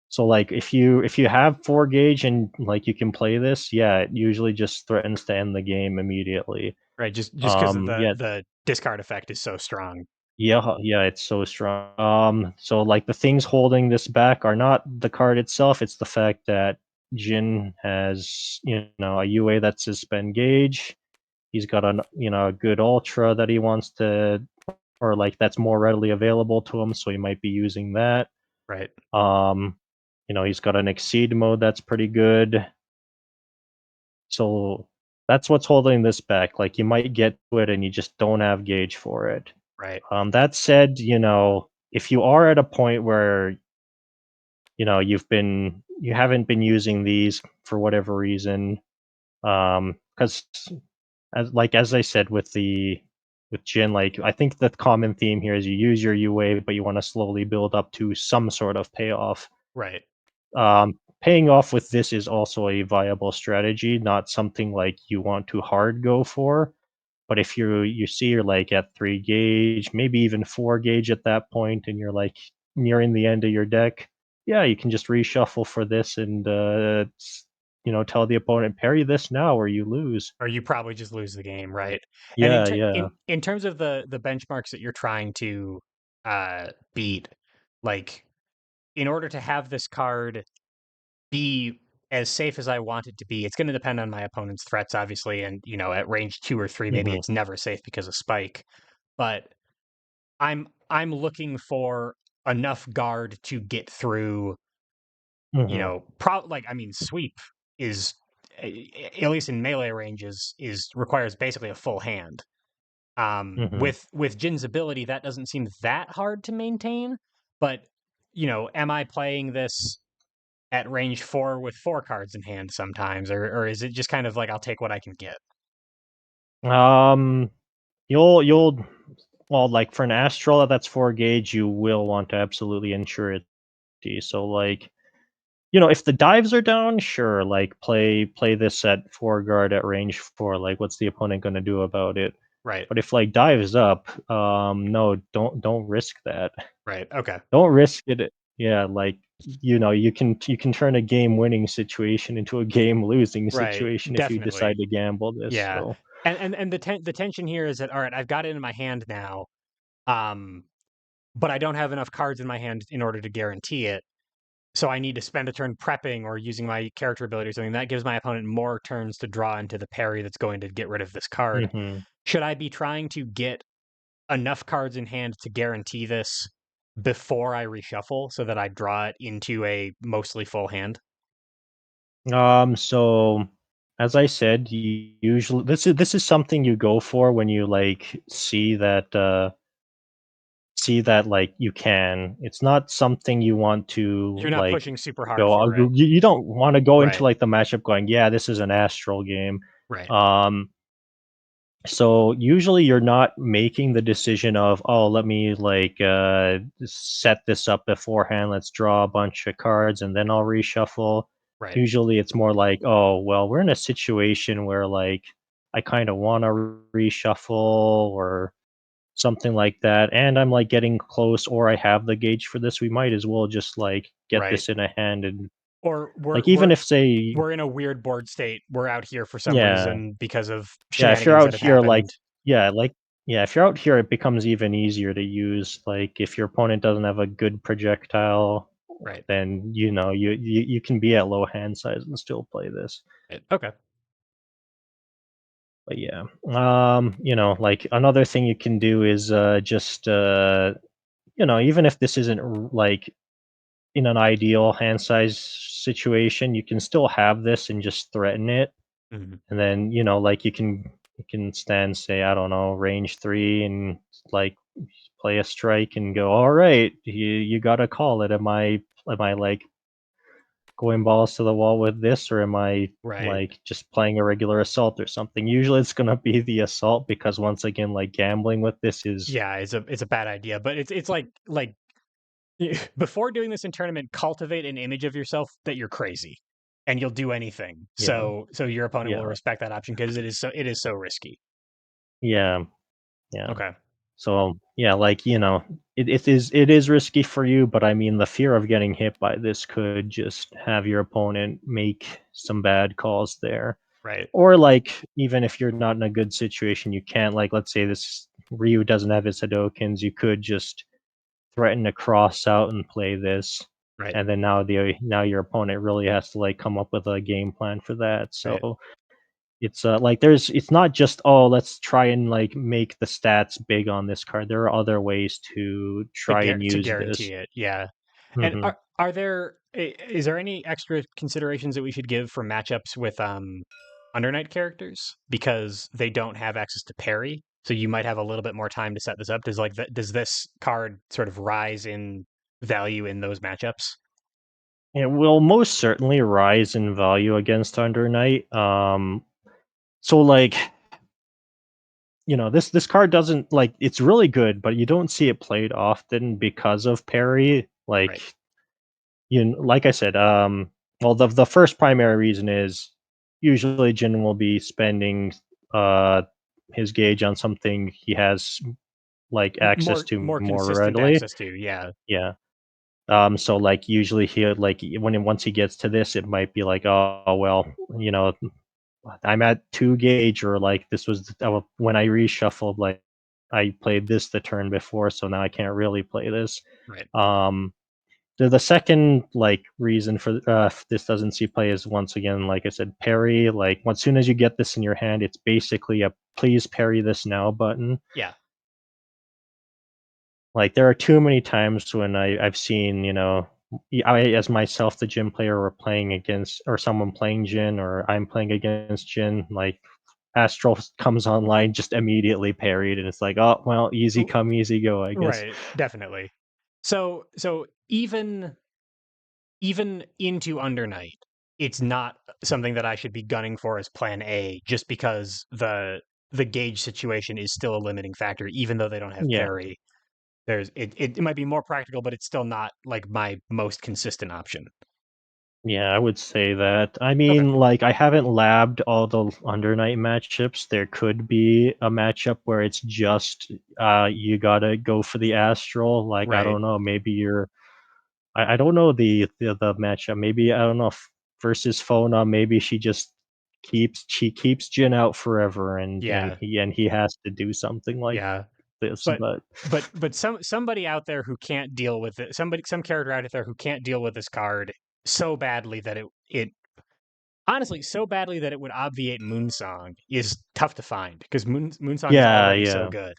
So, like, if you have 4 gauge and, like, you can play this, yeah, it usually just threatens to end the game immediately. Right. Just because of the Yeah, the discard effect is so strong. yeah, it's so strong. So, like, the things holding this back are not the card itself, it's the fact that Jin has, a UA that says spend gauge. He's got a good ultra that he wants to or like that's more readily available to him, so he might be using that. Right. Um, he's got an exceed mode that's pretty good. So that's what's holding this back. Like you might get to it and you just don't have gauge for it. Right. That said, if you are at a point where you haven't been using these for whatever reason, because as I said with Jin, like I think the common theme here is you use your UA, but you want to slowly build up to some sort of payoff. Right. Paying off with this is also a viable strategy, not something like you want to hard go for. But if you see you're like at 3 gauge, maybe even 4 gauge at that point, and you're like nearing the end of your deck, yeah, you can just reshuffle for this and tell the opponent parry this now or you lose. Or you probably just lose the game, right? And Yeah, yeah. in terms of the benchmarks that you're trying to beat, like in order to have this card be as safe as I want it to be, it's going to depend on my opponent's threats, obviously. And at range 2 or 3, maybe Mhm, it's never safe because of spike. But I'm looking for enough guard to get through. mhm, Like I mean, sweep is at least in melee ranges is requires basically a full hand. mhm. With Jin's ability, that doesn't seem that hard to maintain. But am I playing this at range 4 with 4 cards in hand sometimes, or is it just kind of like I'll take what I can get? Um, you'll well, like for an Astral that's 4 gauge, you will want to absolutely ensure it. So like, if the dives are down, sure, like play this at 4 guard at range 4. Like, what's the opponent gonna do about it? Right, But if like dives up, no, don't risk that. right, okay, Don't risk it. Yeah, like you can turn a game winning situation into a game losing right, situation if you definitely, decide to gamble this. yeah. So. And the tension here is that all right, I've got it in my hand now, um, but I don't have enough cards in my hand in order to guarantee it. So I need to spend a turn prepping or using my character ability or something. That gives my opponent more turns to draw into the parry that's going to get rid of this card. Mhm. Should I be trying to get enough cards in hand to guarantee this before I reshuffle so that I draw it into a mostly full hand? So as I said, you usually this is something you go for when you like see that like you can. It's not something you want to You're not like pushing super hard go. for it. You don't want to go into Right. like the matchup going, yeah, this is an Astral game. Right. Um, so usually you're not making the decision of, oh, let me like set this up beforehand. Let's draw a bunch of cards and then I'll reshuffle. Right. Usually it's more like, oh, well, we're in a situation where like I kind of want to reshuffle or something like that, and I'm like getting close, or I have the gauge for this. We might as well just like get Right. this in a hand and Or like even if say we're in a weird board state. We're out here for some yeah. reason because of Yeah, if you're shenanigans that out have here, like happened. yeah, like yeah, if you're out here, it becomes even easier to use, like, if your opponent doesn't have a good projectile Right. then you can be at low hand size and still play this. Right. Okay. But yeah, like another thing you can do is just even if this isn't like in an ideal hand size situation, you can still have this and just threaten it. Mhm. And then, like you can stand, say, I don't know, range 3 and like play a strike and go, all right, you gotta call it. Am I like going balls to the wall with this, or am I Right. like just playing a regular assault or something? Usually it's gonna be the assault because once again, like gambling with this is Yeah, it's a bad idea, but it's like before doing this in tournament, cultivate an image of yourself that you're crazy and you'll do anything. yeah, So your opponent will yeah, respect that option because it is so risky. yeah, yeah. Okay. So yeah, like it is risky for you, but I mean the fear of getting hit by this could just have your opponent make some bad calls there. Right. Or like even if you're not in a good situation, you can't, like, let's say this Ryu doesn't have his Hadokens, you could just threaten to cross out and play this. Right. And then now your opponent really has to like come up with a game plan for that. Right. So it's like it's not just, oh, let's try and like make the stats big on this card. There are other ways to try and To use guarantee this. it. Yeah. And Hmm. is there any extra considerations that we should give for matchups with Under Night characters because they don't have access to parry? So you might have a little bit more time to set this up. Does this card sort of rise in value in those matchups? It will most certainly rise in value against Under Night. So like this card doesn't, like, it's really good, but you don't see it played often because of parry. Right. Like, like I said, well, the first primary reason is usually Jin will be spending uh his gauge on something he has like access to More more consistent readily. access to. Yeah. Yeah. So like usually he like once he gets to this, it might be like, oh well, you know, I'm at 2 gauge, or like this was when I reshuffled, like I played this the turn before, so now I can't really play this. Right. Um, the second like reason for this doesn't see play is, once again, like I said, parry. Like as soon as you get this in your hand, it's basically a please parry this now button. Yeah. Like there are too many times when I've seen, I as myself, the Jin player, were playing against, or someone playing Jin, or I'm playing against Jin, like Astral comes online, just immediately parried, and it's like, oh well, easy R- come, easy go, I guess. Right. Definitely. So even into Under Night, it's not something that I should be gunning for as plan A just because the gauge situation is still a limiting factor, even though they don't have Yeah, parry. It might be more practical, but it's still not like my most consistent option. yeah, I would say that. I Okay. mean, like, I haven't labbed all the Under Night matchups. There could be a matchup where it's just you gotta go for the Astral. Like, I Right. don't know, maybe I don't know the matchup. Maybe, I don't know, versus Fona, maybe she keeps Jin out forever, and Yeah. he has to do something like Yeah. this, But but somebody out there who can't deal with it, some character out there who can't deal with this card so badly that it honestly so badly that it would obviate Moonsong is tough to find because Moonsong is yeah, already so yeah. good.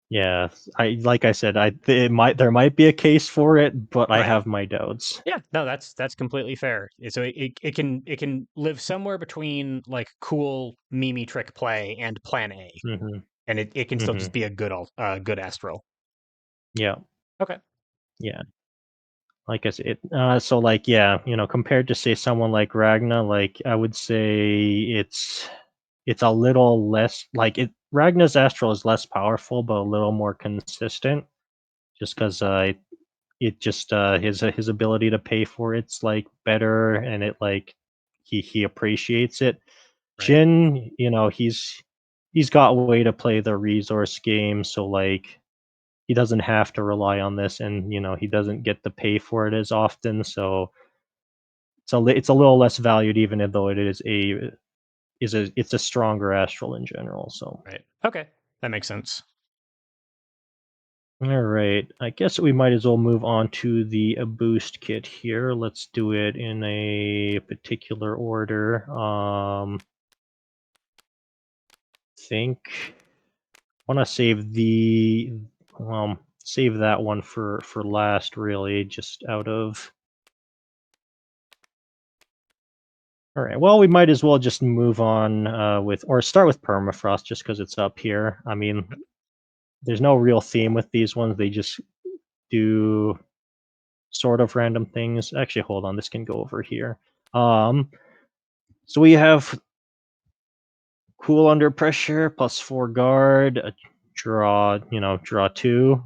Yeah, like I said, there might be a case for it, but I Right. have my doubts. Yeah, no, that's completely fair. So it can live somewhere between like cool Mimi trick play and Plan A, Mhm, and it can still just mhm. be a good Astral. Yeah, Okay. yeah. Like I said, so like, yeah, compared to, say, someone like Ragna, like I would say it's a little less like it. Ragna's Astral is less powerful, but a little more consistent, just because it just his ability to pay for it's like better, and it like he appreciates it. Right. Jin, he's got a way to play the resource game, so like he doesn't have to rely on this, and he doesn't get to pay for it as often, so it's a little less valued, even though it's a stronger Astral in general. So Right. Okay. That makes sense. All right. I guess we might as well move on to the boost kit here. Let's do it in a particular order. Think want to save the save that one for last, really, just out of. All right. Well, we might as well just move on with or start with permafrost just because it's up here. I mean, there's no real theme with these ones. They just do sort of random things. Actually, hold on. This can go over here. Um, so we have cool under pressure, +4 guard, draw. Draw two.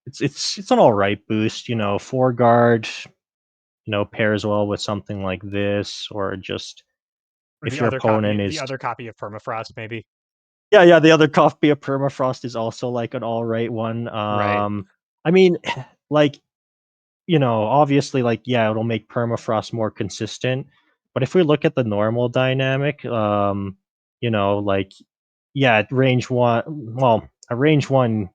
It's an all right boost. 4 guard. Pairs well with something like this, or just Or if your opponent the is. other copy of Permafrost, maybe. Yeah, the other copy of permafrost is also like an all right one. Right. I mean, like obviously, like, yeah, it'll make permafrost more consistent. But if we look at the normal dynamic, like, yeah, at range one, well, at range one,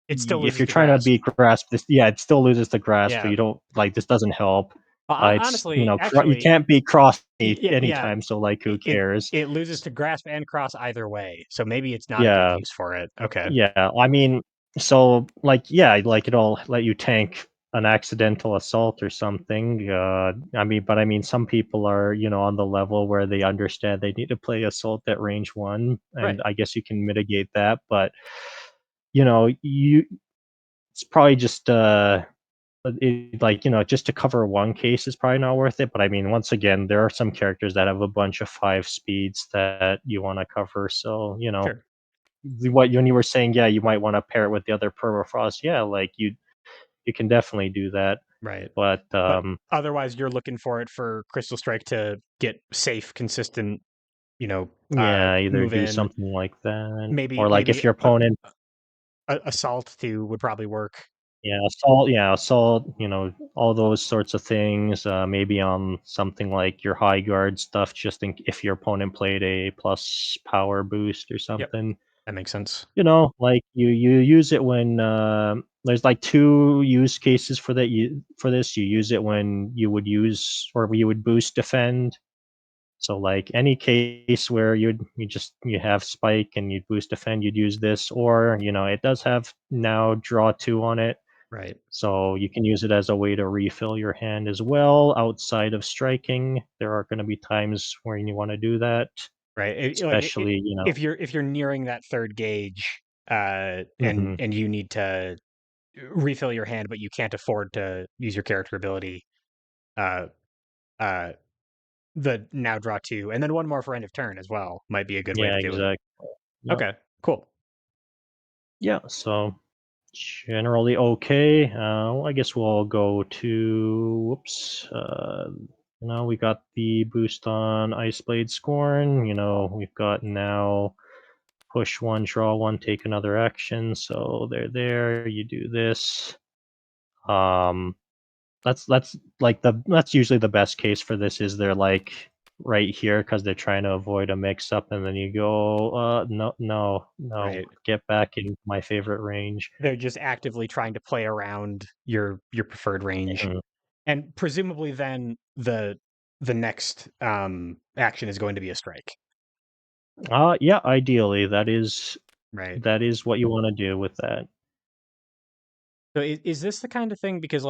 It still if loses you're to trying to grasp. beat grasp, this, yeah, it still loses the grasp. So Yeah. you don't like this doesn't help. It's Honestly, you actually, can't beat cross yeah, anytime. So like, who cares? it loses to grasp and cross either way. So maybe it's not a good Yeah, use for it. Okay. yeah. I mean, so like, yeah, like it'll let you tank an accidental assault or something. I mean, some people are, on the level where they understand they need to play assault at range one, and Right. I guess you can mitigate that. But you it's probably just like just to cover one case is probably not worth it. But I mean, once again, there are some characters that have a bunch of 5 speeds that you want to cover. So Sure. what when you were saying, yeah, you might want to pair it with the other permafrost. Yeah, like you can definitely do that. Right. But But otherwise, you're looking for it for Crystal Strike to get safe, consistent, yeah, either move do in. something like that, Maybe or like if maybe your opponent, assault too would probably work. assault, all those sorts of things. Maybe on something like your high guard stuff, just if your opponent played a plus power boost or Yep. something. That makes sense. Like you use it when there's like two use cases for that. For this, you use it when you would use or you would boost defend. So like any case where you have spike and you boost defend, you'd use this, or it does have now draw two on it, Right. so you can use it as a way to refill your hand as well outside of striking. There are going to be times where you want to do that, Right. especially If you're nearing that third gauge, hmm and you need to refill your hand, but you can't afford to use your character ability, uh, uh, the now draw two, and then one more for end of turn as well might be a good way yeah, to do it. exactly. Yeah, Okay. Cool. yeah. So generally okay. I guess we'll go to whoops. We got the boost on Ice Blade Scorn. We've got now push one, draw one, take another action. So they're there. You do this. Um, that's like that's usually the best case for this. Is they're like right here because they're trying to avoid a mix up, and then you go, no, no, no, Right. get back in my favorite range. They're just actively trying to play around your preferred range. Mhm. And presumably then the next action is going to be a strike. Yeah, ideally, that is Right. that is what you wanna do with that. So is this the kind of thing because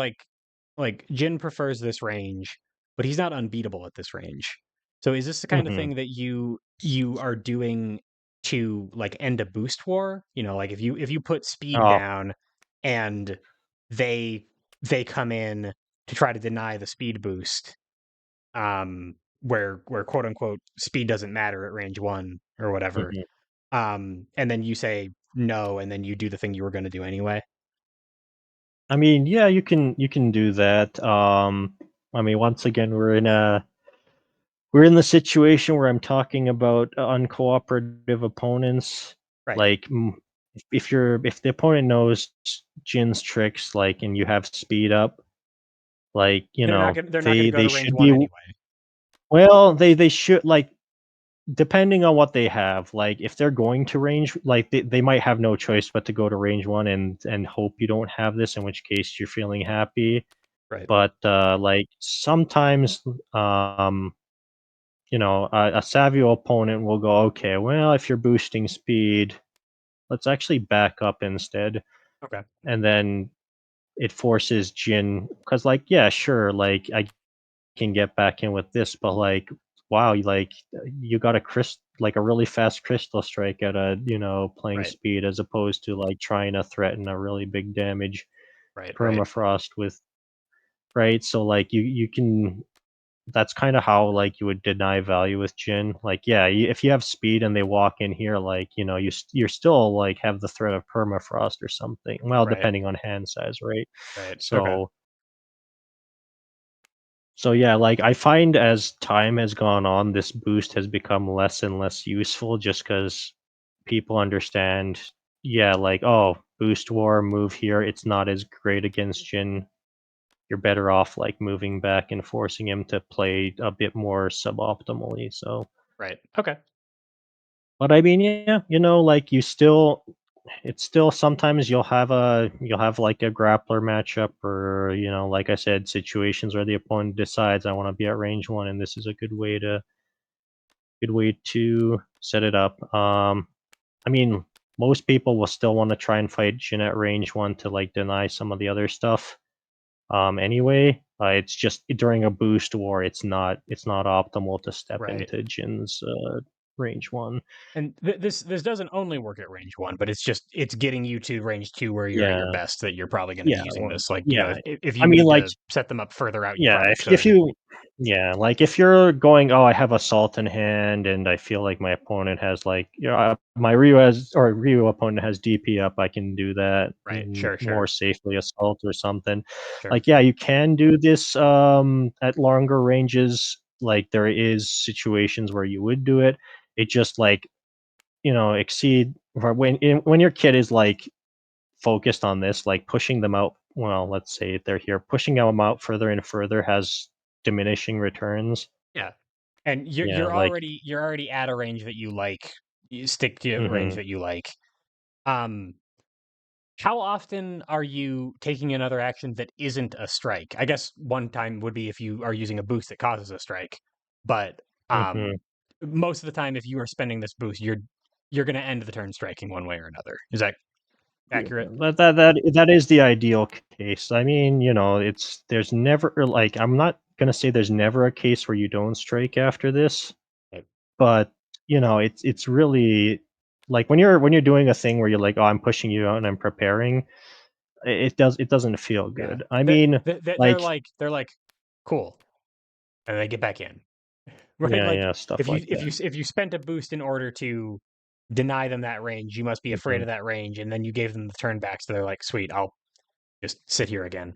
Jin prefers this range, but he's not unbeatable at this range. So is this the kind of Mhm. thing that you are doing to like end a boost war? Like if you put speed Oh, down and they they come in to try to deny the speed boost, where quote unquote speed doesn't matter at range one or whatever. mhm. And then you say no, and then you do the thing you were going to do anyway. I mean, yeah, you can do that. I mean, once again, we're in the situation where I'm talking about uncooperative opponents. Right. Like, if the opponent knows Jin's tricks, like, and you have speed up, like, They're not going to they go to range should one be anyway. well, they should like depending on what they have, like, if they're going to range like, they might have no choice but to go to range 1 and hope you don't have this, in which case you're feeling happy, Right. but, like, sometimes, a savvy opponent will go, "Okay, well, if you're boosting speed, let's actually back up instead," Okay. and then it forces Jin, because like, yeah, sure, like, I can get back in with this, but like, wow, you got a really fast crystal strike at a playing Right. speed as opposed to like trying to threaten a really big damage Right. Right. permafrost with right. So like you can that's kind of how like you would deny value with Jin. Like yeah, if you have speed and they walk in here, like you're still like have the threat of permafrost or something. Well, Right. depending on hand size, right? Right. Okay. So So yeah, like I find as time has gone on, this boost has become less and less useful just because people understand, yeah, like, oh, boost war, move here, it's not as great against Jin. You're better off like moving back and forcing him to play a bit more suboptimally. So Right. Okay. but I mean, yeah, like it's still sometimes you'll have like a grappler matchup or like I said, situations where the opponent decides I want to be at range 1 and this is a good way to set it up. I mean, most people will still want to try and fight Jin at range 1 to like deny some of the other stuff. Anyway, it's just during a boost war, it's not optimal to step Right. into Jin's range 1. And this doesn't only work at range 1, but it's getting you to range 2 where you're at your Yeah. best that you're probably going to be Yeah, using well, this. Like, yeah. if I you mean, need like, to set them up further out, you yeah, probably if should. you yeah, like, if you're going, "Oh, I have Assault in hand, and I feel like my opponent has, like" my Ryu opponent has DP up, I can do that Right. and Sure. more Sure. safely Assault or something. Sure. Like, yeah, you can do this, at longer ranges, like, there is situations where you would do it. It just, like, exceed or when your kid is, like, focused on this, like pushing them out. Well, let's say they're here, pushing them out further and further has diminishing returns. Yeah. And Yeah, like, you're already at a range that you like. You stick to a range hmm that you like. Um, how often are you taking another action that isn't a strike? I guess one time would be if you are using a boost that causes a strike, but hmm most of the time, if you are spending this boost, you're going to end the turn striking one way or another. Is that yeah, accurate? that is the ideal case. I mean, there's never like I'm not gonna say there's never a case where you don't strike after this, Right. but it's really like when you're doing a thing where you're like, oh, I'm pushing you out and I'm preparing. It doesn't feel Yeah, good. I mean, they're like, like cool, and they get back in. Right? yeah, Like yeah, stuff like that. if you spent a boost in order to deny them that range, you must be afraid Mhm. of that range, and then you gave them the turn back, so they're like, "Sweet, I'll just sit here again."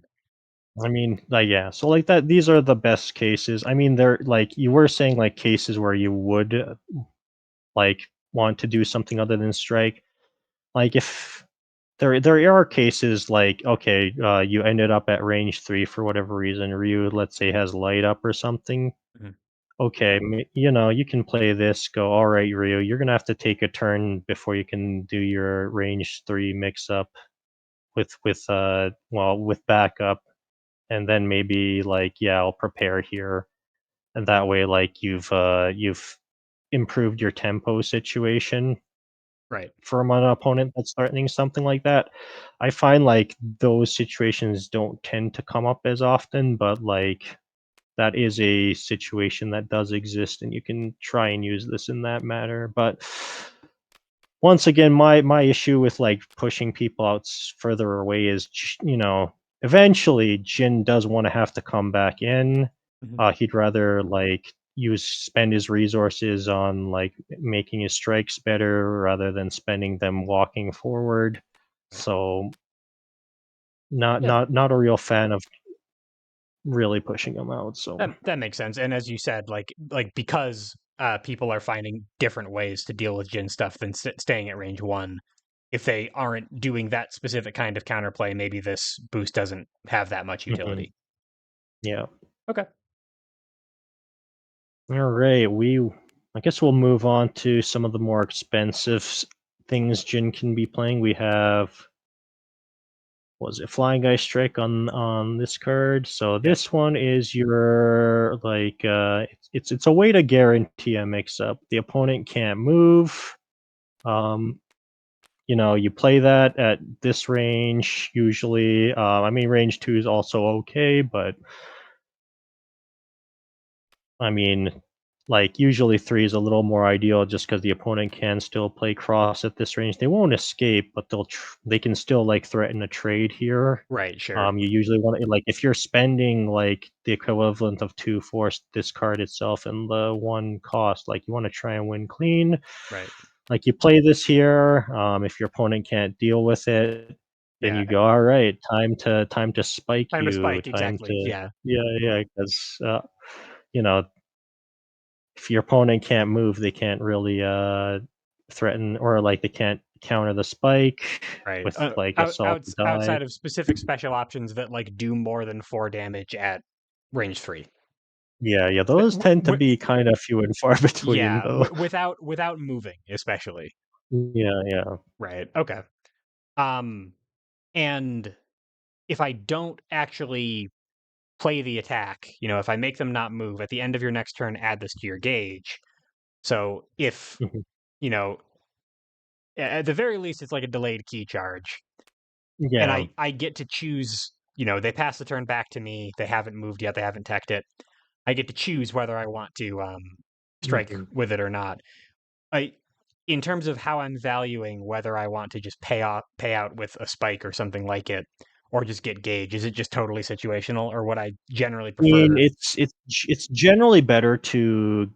I mean, yeah. So like that, these are the best cases. I mean, they're like you were saying, like cases where you would like want to do something other than strike. Like if there are cases like okay, you ended up at range 3 for whatever reason. Ryu, let's say, has light up or something. Mhm. Okay, you can play this. Go, all right, Ryu, you're gonna have to take a turn before you can do your range 3 mix up with backup, and then maybe like yeah, I'll prepare here, and that way like you've improved your tempo situation Right. from an opponent that's threatening something like that. I find like those situations don't tend to come up as often, but like that is a situation that does exist and you can try and use this in that manner. But once again, my issue with like pushing people out further away is eventually Jin does want to have to come back in. Mhm. He'd rather like spend his resources on like making his strikes better rather than spending them walking forward. Right. So not Yeah, not not a real fan of really pushing them out. So that makes sense. And as you said, because people are finding different ways to deal with Jin stuff than staying at range 1. If they aren't doing that specific kind of counterplay, maybe this boost doesn't have that much mhm, utility. yeah. Okay. All right, I guess we'll move on to some of the more expensive things Jin can be playing. We have, what was it, Flying Ice Strike on this card. So Yep. this one is your like it's a way to guarantee a mix up. The opponent can't move. Um, you play that at this range usually. I mean, range 2 is also okay, but I mean, like usually 3 is a little more ideal just because the opponent can still play cross at this range. They won't escape, but they can still like threaten a trade here. Right. Sure. You usually want to, like, if you're spending like the equivalent of 2 force this card itself and the 1 cost, like you want to try and win clean. Right. Like you play this here. If your opponent can't deal with it, then Yeah. you go, all right, time to spike Time to you, spike. time Exactly. to, Yeah. yeah, because you know if your opponent can't move, they can't really threaten, or like they can't counter the spike Right. with like a salty die. Outside of specific special options that like do more than 4 damage at range 3. Yeah, those tend to be kind of few and far between, Yeah. though. Without moving, especially. Yeah. Right. Okay. Um, and if I don't actually play the attack, if I make them not move at the end of your next turn, add this to your gauge. So if Mhm. you know, at the very least, it's like a delayed key charge, and Yeah. I get to choose. They pass the turn back to me. They haven't moved yet. They haven't teched it. I get to choose whether I want to strike Mhm. with it or not. I, in terms of how I'm valuing whether I want to just pay out with a spike or something like it, or just get gauge. Is it just totally situational, or what I generally I mean, prefer? it's generally better to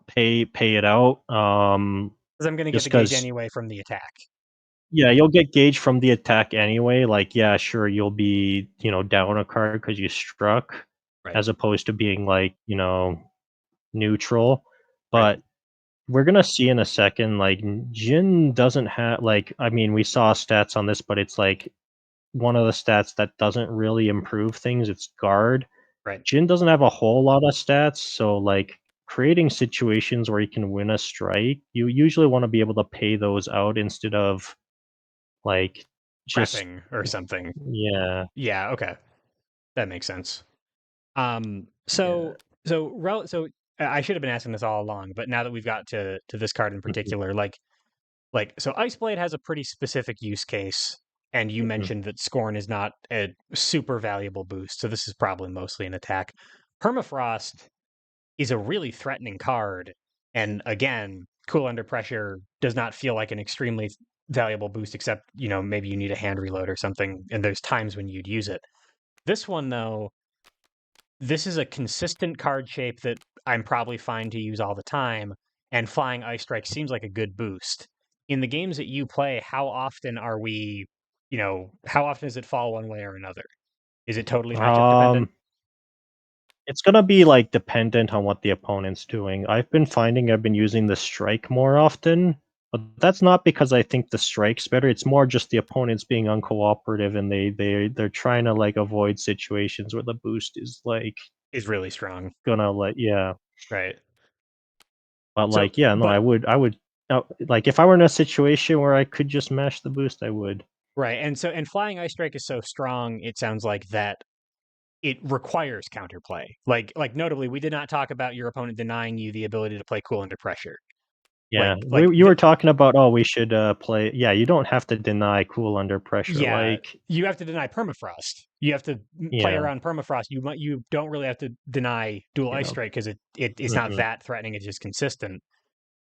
pay it out, Because I'm going to get just the gauge because. anyway from the attack. Yeah, you'll get gauge from the attack anyway. Like, yeah, sure, you'll be, down a card because you struck, Right. as opposed to being like, neutral. Right. But we're gonna see in a second, like Jin doesn't have, like, I mean, we saw stats on this, but it's like one of the stats that doesn't really improve things. It's guard. Right. Jin doesn't have a whole lot of stats, so like creating situations where you can win a strike, you usually want to be able to pay those out instead of like just, Prepping or something. yeah. Yeah. Okay. That makes sense. Yeah. So I should have been asking this all along, but now that we've got to this card in Mhm, particular, so Ice Blade has a pretty specific use case, and you mhm. mentioned that Scorn is not a super valuable boost, so this is probably mostly an attack. Permafrost is a really threatening card, and again, Cool Under Pressure does not feel like an extremely valuable boost, except maybe you need a hand reload or something, and there's times when you'd use it. This one though, this is a consistent card shape that I'm probably fine to use all the time, and Flying Ice Strike seems like a good boost. In the games that you play, how often are we, how often does it fall one way or another? Is it totally matchup dependent? Um, it's gonna be, like, dependent on what the opponent's doing. I've been finding I've been using the strike more often, but that's not because I think the strike's better, it's more just the opponent's being uncooperative and they're trying to, like, avoid situations where the boost is, like, Is really strong, gonna, like, yeah. right? But, So, like, yeah, no, but I would like, if I were in a situation where I could just mash the boost, I would. right, and Flying Ice Strike is so strong, it sounds like that it requires counterplay. Like notably, we did not talk about your opponent denying you the ability to play Cool Under Pressure. Yeah, Like you were talking about, "Oh, we should, play." Yeah, you don't have to deny cool under pressure, yeah, like, you have to deny permafrost. You have to play yeah, around permafrost. You don't really have to deny dual ice yeah, strike because it's not mhm. that threatening. It's just consistent.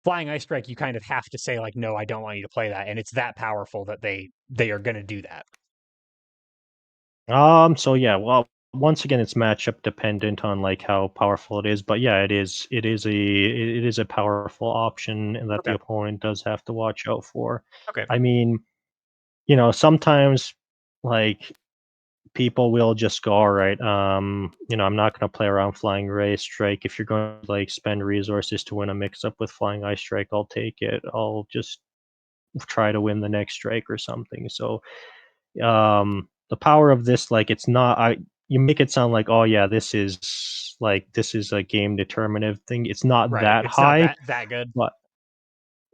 Flying ice strike, you kind of have to say like, no, I don't want you to play that, and it's that powerful that they are going to do that. So yeah, well, once again, it's matchup dependent on, like, how powerful it is, but yeah, it is a powerful option and that the Okay, opponent does have to watch out for. okay, I mean, sometimes, like, people will just go, all right, I'm not going to play around flying ray strike. If you're going to like spend resources to win a mix up with flying ice strike, I'll take it. I'll just try to win the next strike or something. So the power of this, like, it's not, I you make it sound like, oh yeah, this is like this is a game determinative thing. It's not Right. that It's not high, that good. but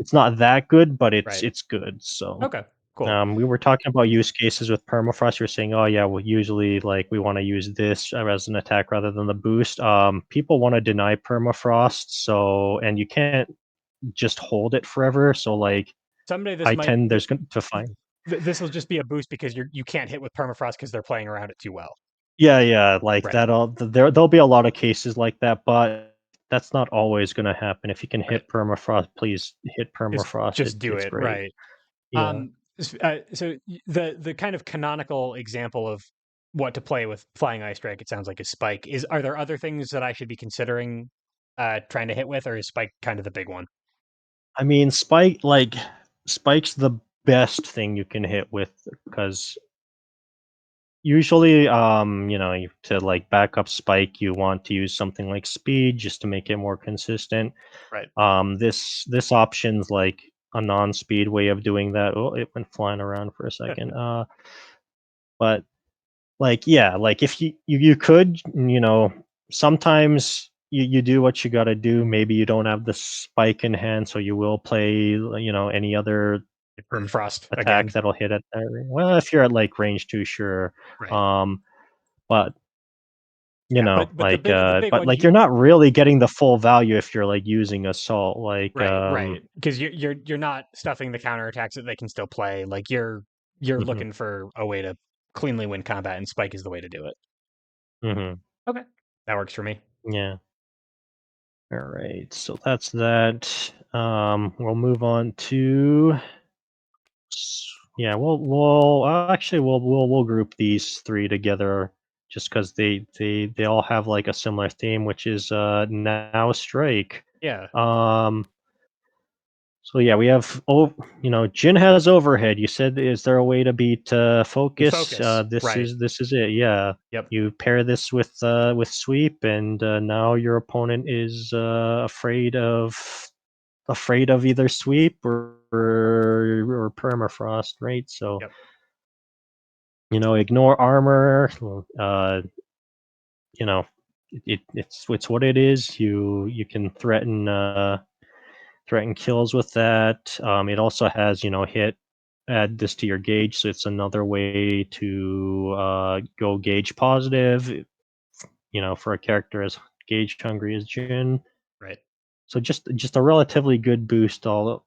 it's not that good, but Right. it's good. So Okay. Cool. we were talking about use cases with permafrost. You're saying, oh yeah, well usually like we want to use this as an attack rather than the boost. People want to deny permafrost, so and you can't just hold it forever. So like Someday this I might tend there's going to find this will just be a boost because you can't hit with permafrost because they're playing around it too well. yeah, like Right. there'll be a lot of cases like that, but that's not always going to happen. If you can Right. hit permafrost, please hit Just permafrost. just do It's it. great. Right. Yeah. So the kind of canonical example of what to play with Flying Ice Strike, it sounds like, is Spike. Are there other things that I should be considering trying to hit with, or is Spike kind of the big one? I mean, Spike's the best thing you can hit with because usually, to like back up Spike, you want to use something like Speed just to make it more consistent. Right. This option's like a non-speed way of doing that. Oh, it went flying around for a second. But like, yeah, like if you could, sometimes you do what you gotta do. Maybe you don't have the Spike in hand, so you will play, any other Permafrost attack again. that'll hit at that well, if you're at, like, range 2, sure. Right. Um, but, Yeah. But the big but, one like, you're not really getting the full value if you're, like, using Assault, like, right, right. Because you're not stuffing the counterattacks that they can still play. Like you're mhm, looking for a way to cleanly win combat, and Spike is the way to do it. mhm, Okay, that works for me. yeah. Alright, so that's that. We'll move on to yeah, actually we'll group these 3 together just because they all have, like, a similar theme, which is, Now Strike. Yeah, Um So yeah, we have Jin has overhead. You said, is there a way to beat focus? focus. This Right. is it. Yeah, Yep. you pair this with sweep, and now your opponent is afraid of either sweep or permafrost, right? So Yep. ignore armor. You know, it's what it is. You can threaten kills with that. It also has, add this to your gauge, so it's another way to go gauge positive, for a character as gauge hungry as Jin. Right. So just a relatively good boost all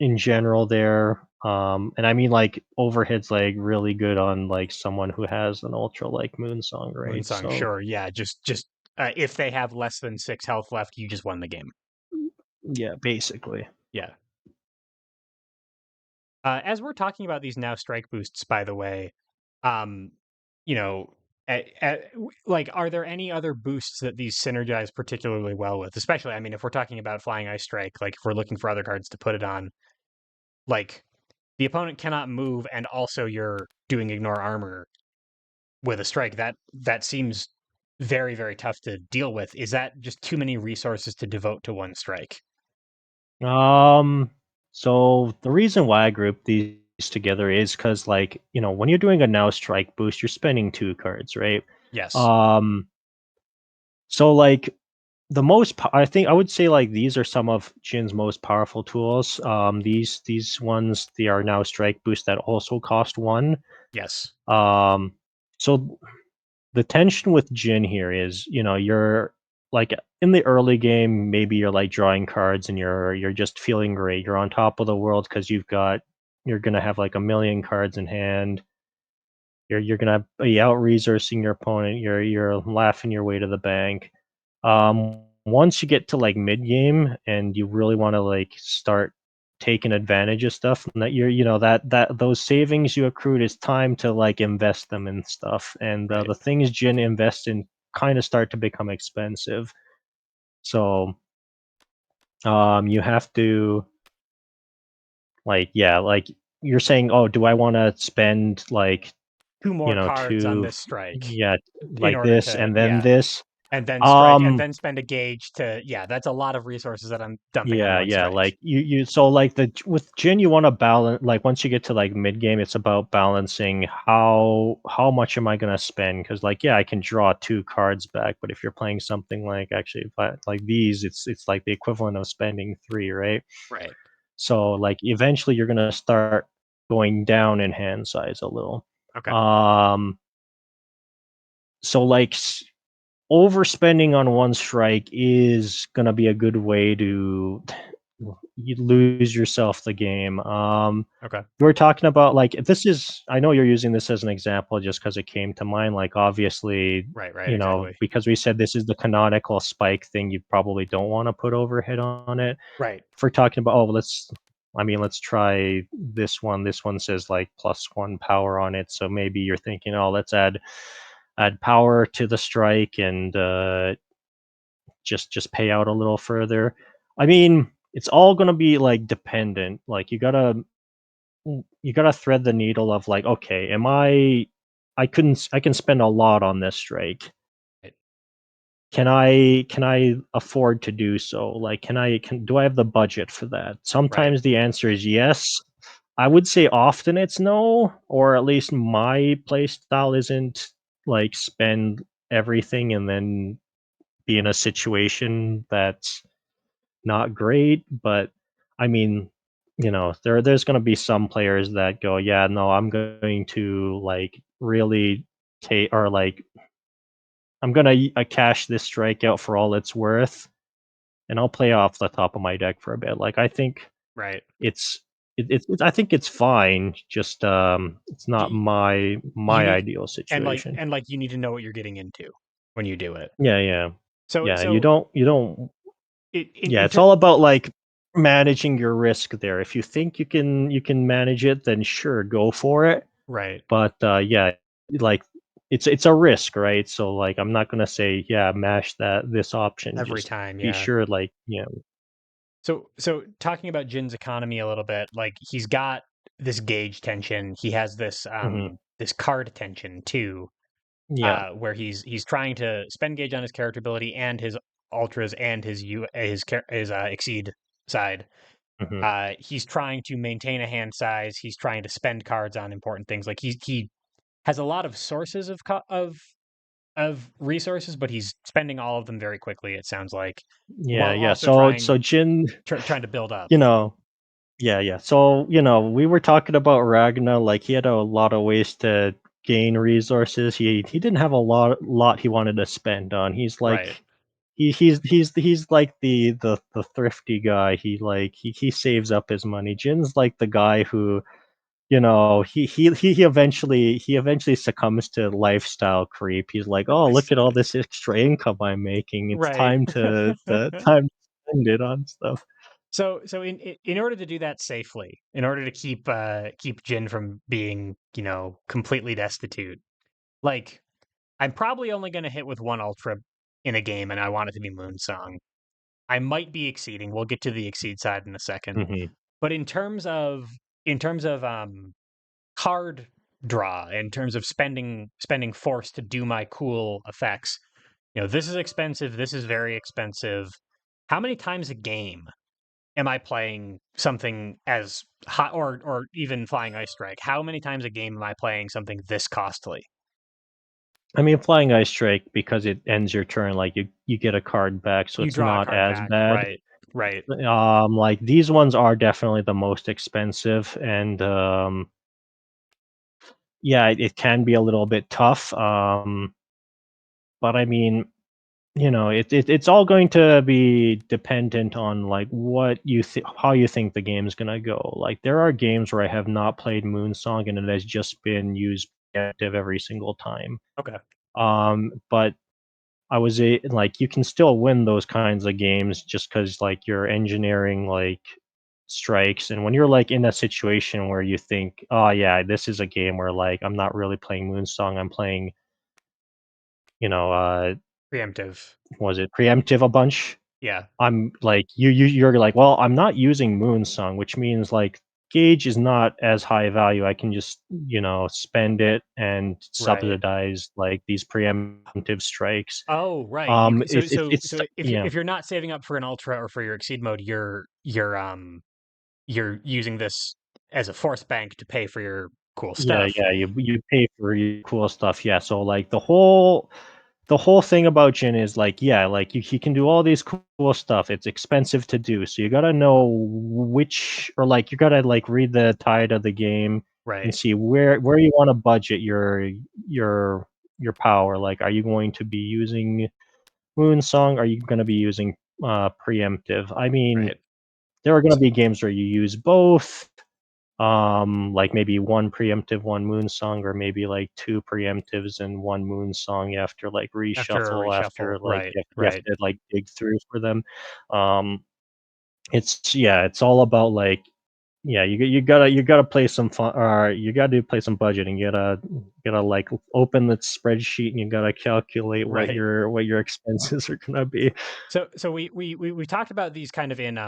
in general there. And I mean like overhead's like really good on like someone who has an ultra like Moonsong, right? Moonsong. So Sure. Yeah. Just if they have less than 6 health left, you just won the game. yeah, basically. Yeah. As we're talking about these now strike boosts, by the way, um, you know, like, are there any other boosts that these synergize particularly well with? Especially, I mean, if we're talking about Flying Ice Strike, like if we're looking for other cards to put it on, like the opponent cannot move, and also you're doing ignore armor with a strike. That seems very very tough to deal with. Is that just too many resources to devote to one strike? Um, so the reason why I group these together is because, like, when you're doing a now strike boost, you're spending 2 cards, right? Yes. Um, so like I think I would say like these are some of Jin's most powerful tools. These ones they are now strike boosts that also cost 1. Yes. Um, so the tension with Jin here is, you're like in the early game, maybe you're like drawing cards and you're just feeling great. You're on top of the world because you're gonna have like a million cards in hand. You're gonna be out resourcing your opponent. You're laughing your way to the bank. Once you get to like mid game and you really want to like start taking advantage of stuff, and that that those savings you accrued is time to like invest them in stuff, and Right. the things Jin invests in kind of start to become expensive. So you have to like yeah like you're saying, oh, do I want to spend like Two more cards on two this strike yeah in like order this to and then yeah. this? and then strike, and Um, then spend a gauge to, yeah, that's a lot of resources that I'm dumping on yeah, one yeah, strike. like you so like with Jin you want to balance like once you get to like mid game it's about balancing how much am I going to spend cuz like yeah, I can draw two cards back, but if you're playing something like actually if like these it's like the equivalent of spending 3, right? Right. So like eventually you're going to start going down in hand size a little. Okay. Um so like overspending on one strike is gonna be a good way to you lose yourself the game. Okay. We were talking about like this is I know you're using this as an example just because it came to mind. Like obviously, Right. Right. Exactly. because we said this is the canonical spike thing, you probably don't want to put overhead on it. Right. If we're talking about let's try this one. This one says like +1 power on it. So maybe you're thinking, oh, let's add power to the strike and just pay out a little further. I mean, it's all gonna be like dependent. Like you gotta thread the needle of like, okay, I can spend a lot on this strike. Right. Can I afford to do so? Like can do I have the budget for that? Right. Sometimes the answer is yes. I would say often it's no, or at least my play style isn't like spend everything and then be in a situation that's not great, but I mean, there's gonna be some players that go, "Yeah, no, I'm going to, like, really take or, like, I'm gonna cash this strikeout for all it's worth, and I'll play off the top of my deck for a bit." Like, I think Right. it's I think it's fine, just, it's not You, you my need, ideal and like, situation. you need to know what you're getting into when you do it. Yeah, yeah. So, Yeah, so you don't yeah, in it's all about, like, managing your risk there. If you think you can manage it, then sure, go for it. right. But, yeah, like, it's a risk, right? So, like, I'm not gonna say, "Yeah, mash this option." Every Just time. be Yeah. sure, like, So talking about Jin's economy a little bit, like he's got this gauge tension. He has this mhm, this card tension too, yeah, where he's trying to spend gauge on his character ability and his ultras and his exceed side. mhm. He's trying to maintain a hand size. He's trying to spend cards on important things. Like he has a lot of sources of resources, but he's spending all of them very quickly. It sounds like, Yeah, while yeah. also So Jin, trying to build up. you know yeah, yeah. So, we were talking about Ragnar, like, he had a lot of ways to gain resources. He didn't have a lot he wanted to spend on. He's Right. like he's like the thrifty guy. He saves up his money. Jin's like the guy who, he eventually succumbs to lifestyle creep. He's like, "Oh, look at all this extra income I'm making. It's Right. time to spend it on stuff." So in order to do that safely, in order to keep Jin from being, completely destitute, like I'm probably only going to hit with one ultra in a game, and I want it to be Moonsong. I might be exceeding. We'll get to the exceed side in a second. Mhm. But in terms of card draw, in terms of spending force to do my cool effects, this is expensive, this is very expensive. How many times a game am I playing something as hot, or even flying ice strike? How many times a game am I playing something this costly? I mean, Flying Ice Strike, because it ends your turn, like, you get a card back, so You it's draw a not card as back, bad. right? Right. Like, these ones are definitely the most expensive, and, yeah, it can be a little bit tough, but I mean, it's all going to be dependent on, like, how you think the game's gonna go. Like, there are games where I have not played Moonsong, and it has just been used active every single time. Okay. But like, you can still win those kinds of games just because like, you're engineering, like, strikes, and when you're, like, in a situation where you think, "Oh, yeah, this is a game where, like, I'm not really playing Moonsong, I'm playing, you know, Preemptive. was it Preemptive a bunch?" Yeah. I'm like, you're like, "Well, I'm not using Moonsong," which means, like, gauge is not as high value. I can just, spend it and Right. subsidize like these preemptive strikes. Oh, right. You c so It's if you're not saving up for an ultra or for your exceed mode, you're using this as a force bank to pay for your cool yeah, stuff. yeah, you pay for your cool stuff, yeah, so, like, the whole thing about Jin is, like, yeah, like, you he can do all these cool stuff, it's expensive to do, so you gotta know which or, like, you gotta, like, read the tide of the game and Right. see where you wanna budget your your power, like, are you going to be using Moonsong? Are you gonna be using, Preemptive? I mean, Right. there are gonna S be games where you use both, like maybe one preemptive, one moon song, or maybe like two preemptives and one moon song after like After a reshuffle, after reshuffle. like Right. you have Right. to like dig through for them. It's yeah, it's all about like yeah, you gotta play some fun or you gotta play some budgeting. You gotta like open the spreadsheet and you gotta calculate Right. what your expenses are gonna be. So we talked about these kind of in,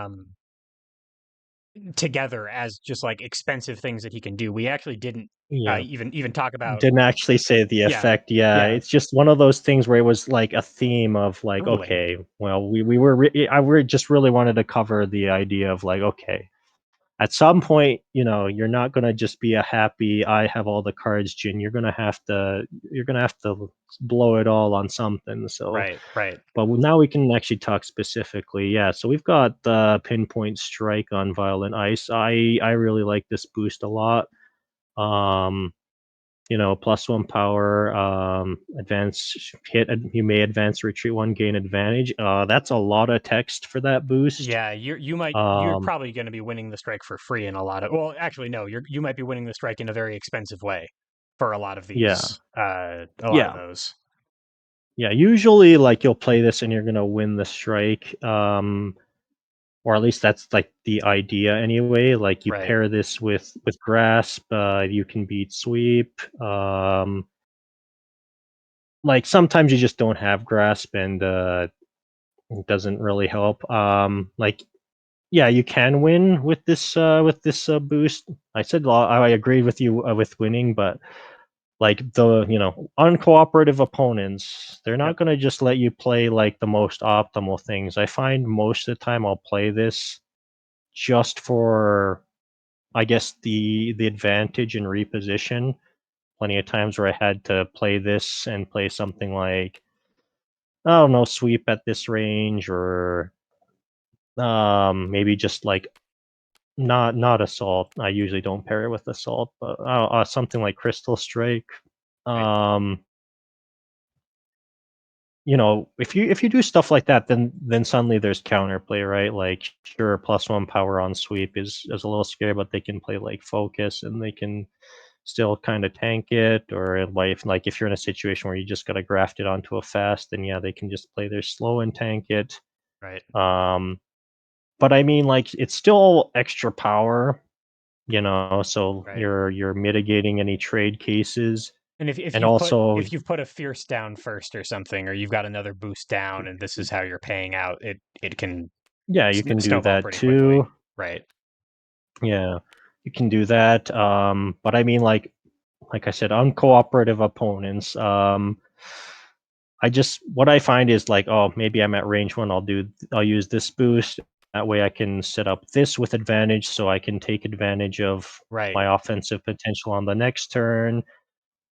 together as just, like, expensive things that he can do. We actually didn't, Yeah. even talk about. Didn't actually say the Yeah. effect, yeah, Yeah. it's just one of those things where it was like a theme of like, Totally. okay, well, we were I we just really wanted to cover the idea of like, okay, at some point, you're not gonna just be a happy, "I have all the cards," Jin, you're gonna have to blow it all on something, so Right. Right. but now we can actually talk specifically, yeah, so we've got the Pinpoint Strike on Violent Ice. I really like this boost a lot, um plus one power, advance hit. You may advance, retreat one, gain advantage. That's a lot of text for that boost. Yeah, you're Um, probably gonna be winning the strike for free in a lot of, well, actually, no, you might be winning the strike in a very expensive way for a lot of yeah, these, a lot of yeah, those. yeah. Usually, like you'll play this and you're gonna win the strike. Or at least that's like the idea anyway. Like you Right. pair this with grasp, you can beat sweep. Like sometimes you just don't have grasp and it doesn't really help. Like yeah, you can win with this boost. I said I agreed with you with winning, but like the uncooperative opponents, they're not Yep. gonna just let you play like the most optimal things. I find most of the time I'll play this just for I guess the advantage and reposition. Plenty of times where I had to play this and play something like I don't know, sweep at this range or maybe just like not assault. I usually don't pair it with assault, but something like crystal strike. Right. Um, if you do stuff like that, then suddenly there's counterplay, right? Like sure, plus one power on sweep is a little scary, but they can play like focus and they can still kind of tank it. Or if you're in a situation where you just gotta graft it onto a fast, then yeah, they can just play their slow and tank it. Right. Um, but I mean, like it's still extra power. So Right. you're mitigating any trade cases, And if and you've put also if you've put a fierce down first or something, or you've got another boost down, and this is how you're paying out, it can yeah, you can do snowball that pretty quickly. too. Right. Yeah, you can do that. But I mean, like I said, uncooperative opponents. I just what I find is like, oh, maybe I'm at range one. I'll use this boost. That way, I can set up this with advantage, so I can take advantage of Right. my offensive potential on the next turn.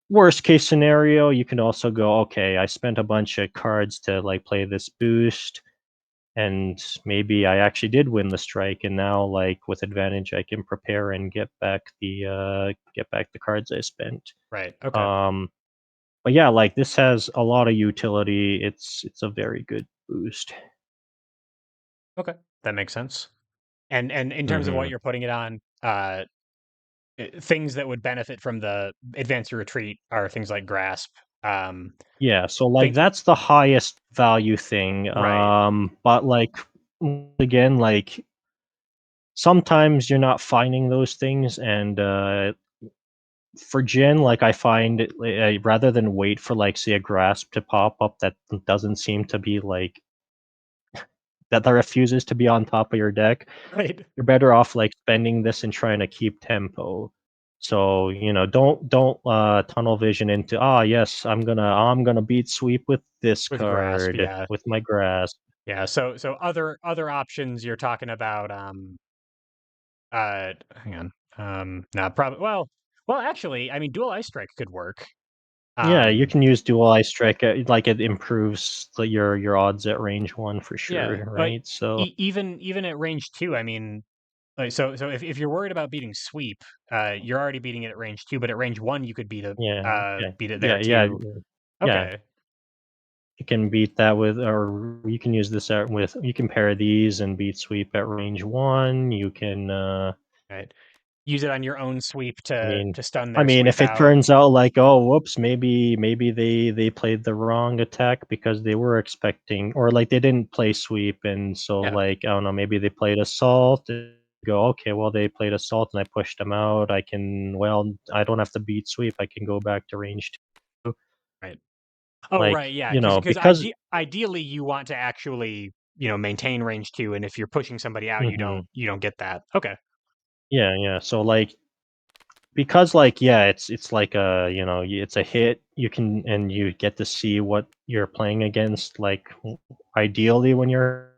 Worst case scenario, you can also go, okay, I spent a bunch of cards to like play this boost, and maybe I actually did win the strike, and now like with advantage, I can prepare and get back the cards I spent. Right. Okay. Um, but yeah, like this has a lot of utility. It's a very good boost. Okay. That makes sense. And in terms of what Hmm. you're putting it on, things that would benefit from the advance or retreat are things like grasp. Um, Yeah, so like think that's the highest value thing. right. But like again, like sometimes you're not finding those things, and for Jin, like I find rather than wait for like say a grasp to pop up that doesn't seem to be like that refuses to be on top of your deck, Right. you're better off like spending this and trying to keep tempo. So, don't tunnel vision into, yes, I'm gonna beat sweep with this With grasp, card yeah. with my grasp. Yeah. So other options you're talking about, hang on. No, probably well actually, I mean dual ice strike could work. Yeah, you Um can use dual eye strike, like it improves your odds at range 1 for yeah, sure, like right? So even at range 2, I mean, like so if you're worried about beating sweep, you're already beating it at range 2, but at range 1 you could yeah, yeah, beat it yeah, there yeah, too. yeah. Okay. You can beat that with, or you can use this at with, you can pair these and beat sweep at range 1. You can, Right. Use it on your own sweep I to mean stun I their mean, sweep if it out. turns out like, "Oh, whoops, maybe they played the wrong attack because they were expecting," or like they didn't play sweep, and so, Yeah. like, I don't know, maybe they played assault, and go, "Okay, well, they played assault and I pushed them out. I don't have to beat sweep. I can go back to range 2." Right. Oh, Like, right, yeah, because because ideally you want to actually, maintain range 2, and if you're pushing somebody out, Mhm. you don't get that. Okay. Yeah, yeah. So, like, because, like, yeah, it's like it's a hit. You can, and you get to see what you're playing against. Like, ideally, when you're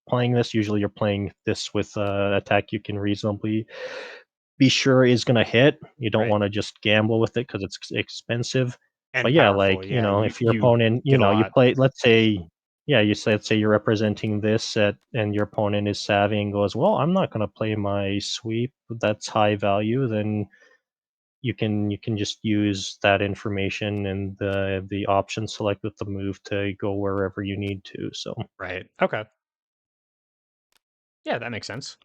playing this, usually you're playing this with attack you can reasonably be sure is gonna hit. You don't Right. wanna just gamble with it because it's expensive. And But yeah, powerful, like, yeah, if your you opponent, get a you lot. play, let's say, yeah, let's say you're representing this set and your opponent is savvy and goes, "Well, I'm not gonna play my sweep, that's high value," then you can just use that information and the option select with the move to go wherever you need to, so, Right. Okay. Yeah, that makes sense.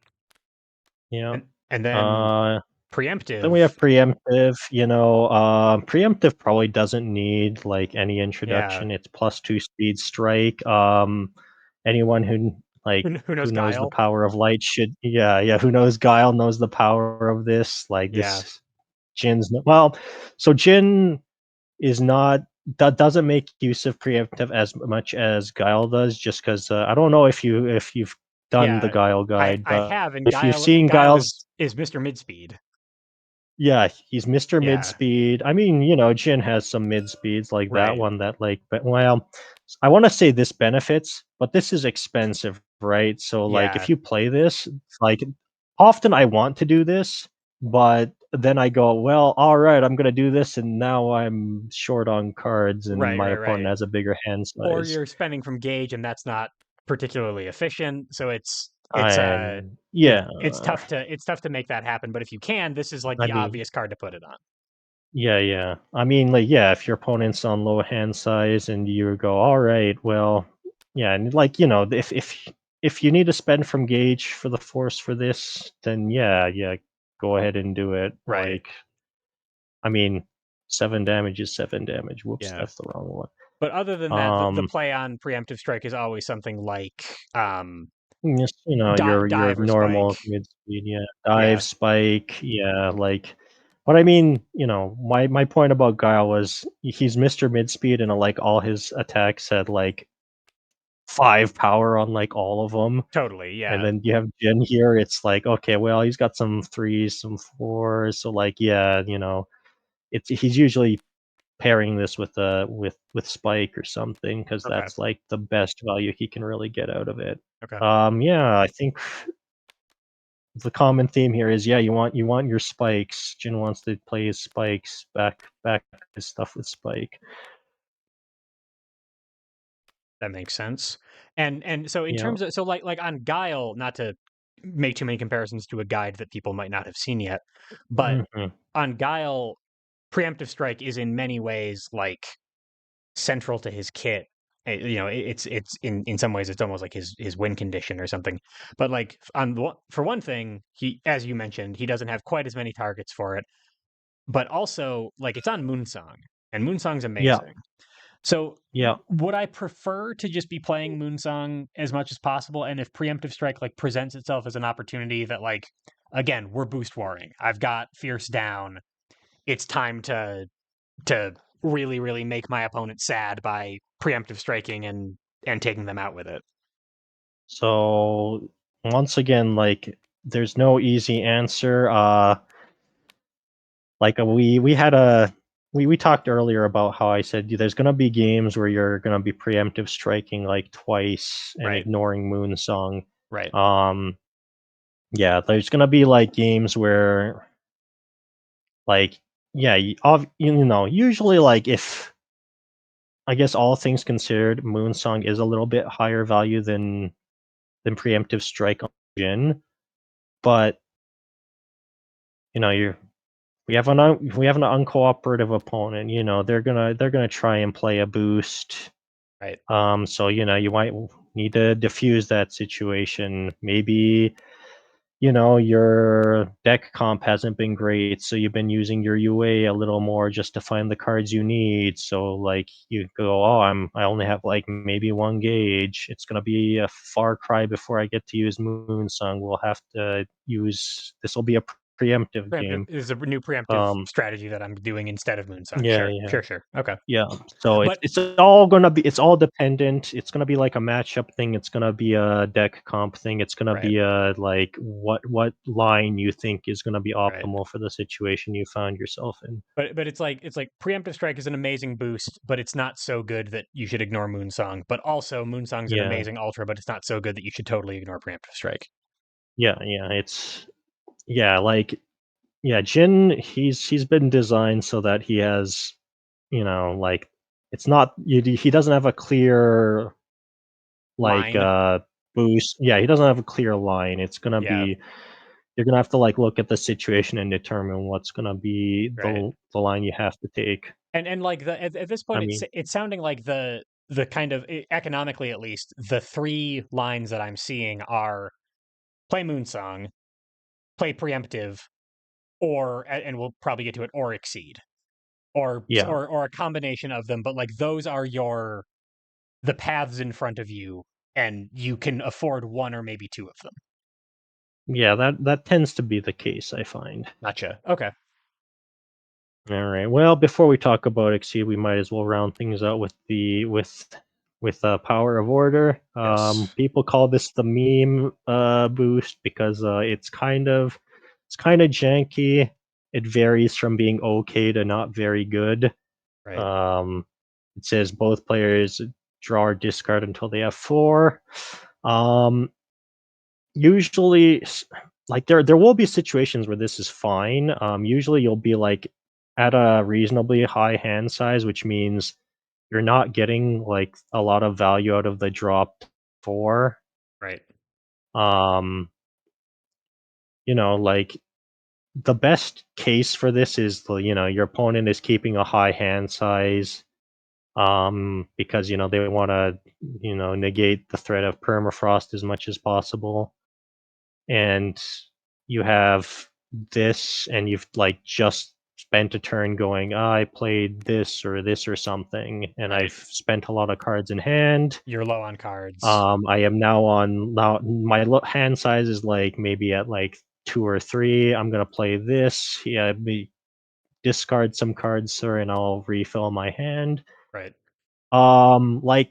yeah. And then Uh Then we have preemptive. preemptive, preemptive probably doesn't need, like, any Yeah. introduction. It's +2 speed strike. Anyone Who knows who knows the guile? power of light should, yeah, yeah, who knows Guile knows the power of this, like, Yeah. this Jin's n well, so Jin is not, that doesn't make use of preemptive as much as Guile does, just 'cause, I don't know if you've done the Yeah. Guile guide, I but have, and if you've guile seen guile Guile's, is Mr. Midspeed. yeah, he's Mr. Yeah. Mid-speed. I mean, Jin has some mid-speeds like that Right. one that, like, but, well, I wanna say this benefits, but this is expensive, right? So, like, if Yeah. you play this, like, often I want to do this, but then I go, "Well, alright, I'm gonna do this, and now I'm short on cards, and Right, my right, opponent right. has a bigger hand Or size." you're spending from gauge, and that's not particularly efficient, so And yeah, it's tough to make that happen, but if you can, this is like I the mean, obvious card to put it on. yeah, yeah. I mean, like, yeah, if your opponent's on low hand size and you go, all right, well, yeah, and like, if you need to spend from gauge for the force for this, then yeah, yeah, go ahead and do it. Right. Like, I mean, 7 damage is 7 damage. Whoops, Yeah. that's the wrong one. But other than that, the Um, play on preemptive strike is always something like, just, your dive or normal spike. mid speed, yeah, dive, Yeah, spike, yeah, like. But I mean, my point about Guile was he's Mr. Mid Speed, and like all his attacks had like 5 power on, like, all of them. totally, And yeah. then you have Jin here, it's like, okay, well, he's got some 3s, some 4s, so, like, yeah, he's usually pairing this with, with Spike or something, because Okay, that's, like, the best value he can really get out of it. okay. Yeah, I think the common theme here is, yeah, you want your spikes. Jin wants to play his spikes, back his stuff with Spike. That makes sense. And so in Yeah. terms of like on Guile, not to make too many comparisons to a guide that people might not have seen yet, but Mhm. on Guile, preemptive strike is in many ways like central to his kit. It's in some ways it's almost like his win condition or something. But like for one thing, he, as you mentioned, he doesn't have quite as many targets for it. But also, like, it's on Moonsong, and Moonsong's Yeah, amazing. So yeah. would I prefer to just be playing Moonsong as much as possible? And if preemptive strike like presents itself as an opportunity that, like, again, we're boost warring. I've got Fierce down. It's time to really, really make my opponent sad by preemptive striking and taking them out with it. So once again, like there's no easy answer. We had a we talked earlier about how I said there's gonna be games where you're gonna be preemptive striking like twice and Right. ignoring Moonsong. Right. Um, yeah, there's gonna be like games where like yeah, usually like if I guess all things considered, Moonsong is a little bit higher value than preemptive strike on Jin, but you're we have an uncooperative opponent. They're gonna try and play a boost. Right. So you might need to diffuse that situation. Maybe your deck comp hasn't been great, so you've been using your UA a little more just to find the cards you need. So like you go, oh, I only have like maybe one gauge. It's gonna be a far cry before I get to use Moonsong. We'll have to use this will be a preemptive Preemptive game. is a new preemptive Um, strategy that I'm doing instead of Moonsong. yeah, Sure. yeah. Sure. Sure. Okay. Yeah, so it's But it's all gonna be it's all dependent. It's gonna be like a matchup thing. It's gonna be a deck comp thing. It's gonna right. be a like what line you think is gonna be Right. optimal for the situation you found yourself in. But it's like preemptive strike is an amazing boost, but it's not so good that you should ignore Moonsong. But also Moonsong's an Yeah, amazing ultra, but it's not so good that you should totally ignore preemptive strike. yeah. Yeah, like Jin. He's been designed so that he has like it's not he doesn't have a clear like Line. boost. Yeah, he doesn't have a clear line. It's gonna Yeah. be You're gonna have to like look at the situation and determine what's gonna be Right. the line you have to take. And like at this I point, mean, it's sounding like the kind of economically at least the three lines that I'm seeing are play Moonsong, play preemptive, and we'll probably get to it, or exceed, yeah, or a combination of them. But like those are the paths in front of you, and you can afford one or maybe two of them. yeah. That tends to be the case, I find. Gotcha. Okay. All right. Well, before we talk about Exceed, we might as well round things out with Power of Order. Yes. People call this the meme boost because it's kind of janky. It varies from being okay to not very good. Right. Um, it says both players draw or discard until they have four. Um, usually, like there will be situations where this is fine. Usually you'll be like at a reasonably high hand size, which means you're not getting like a lot of value out of the drop four. Right. Um, like the best case for this is your opponent is keeping a high hand size because they want to negate the threat of permafrost as much as possible, and you have this and you've like just spent a turn going, I played this or something, and I've Right. spent a lot of cards in hand. You're low on cards. I am now my hand size is like maybe at like two or three. I'm gonna play this. Yeah, discard some cards, sir, and I'll refill my hand. Right. Like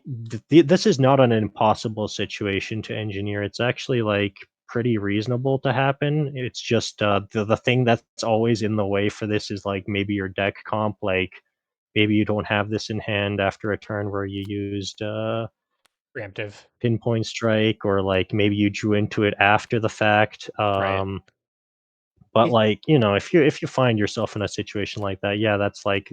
this is not an impossible situation to engineer. It's actually like pretty reasonable to happen. It's just the thing that's always in the way for this is like maybe your deck comp. Like maybe you don't have this in hand after a turn where you used Preemptive. pinpoint strike, or like maybe you drew into it after the fact. Right. But It, like if you find yourself in a situation like that, yeah, that's like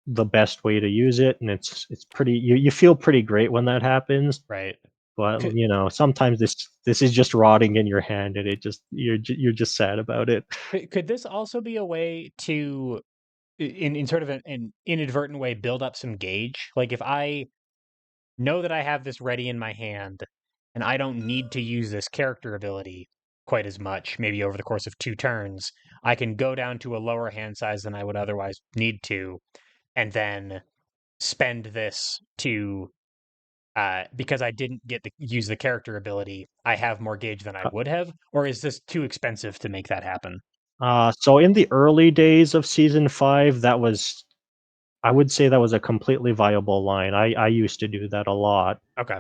the best way to use it, and it's pretty. You feel pretty great when that happens. right. But Could, sometimes this is just rotting in your hand, and you're just sad about it. could this also be a way to, in sort of an inadvertent way, build up some gauge? Like if I know that I have this ready in my hand, and I don't need to use this character ability quite as much, maybe over the course of two turns, I can go down to a lower hand size than I would otherwise need to, and then spend this to because I didn't get to use the character ability, I have more gauge than I would have, or is this too expensive to make that happen? So in the early days of season 5, I would say that was a completely viable line. I used to do that a lot. Okay.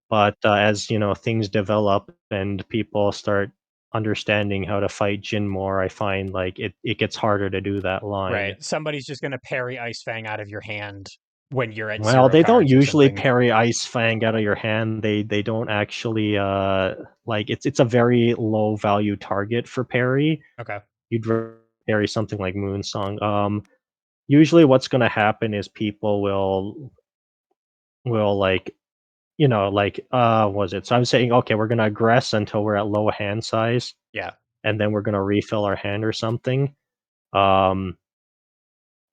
But as things develop and people start understanding how to fight Jin more, I find like it gets harder to do that line. Right. Somebody's just gonna parry Ice Fang out of your hand when you're at Well, 0 they don't cards or usually something. parry Ice Fang out of your hand. They don't actually like it's a very low value target for parry. Okay. You'd parry something like Moonsong. Usually what's gonna happen is people will like like was it? So I'm saying, okay, we're gonna aggress until we're at low hand size, Yeah. and then we're gonna refill our hand or something. Um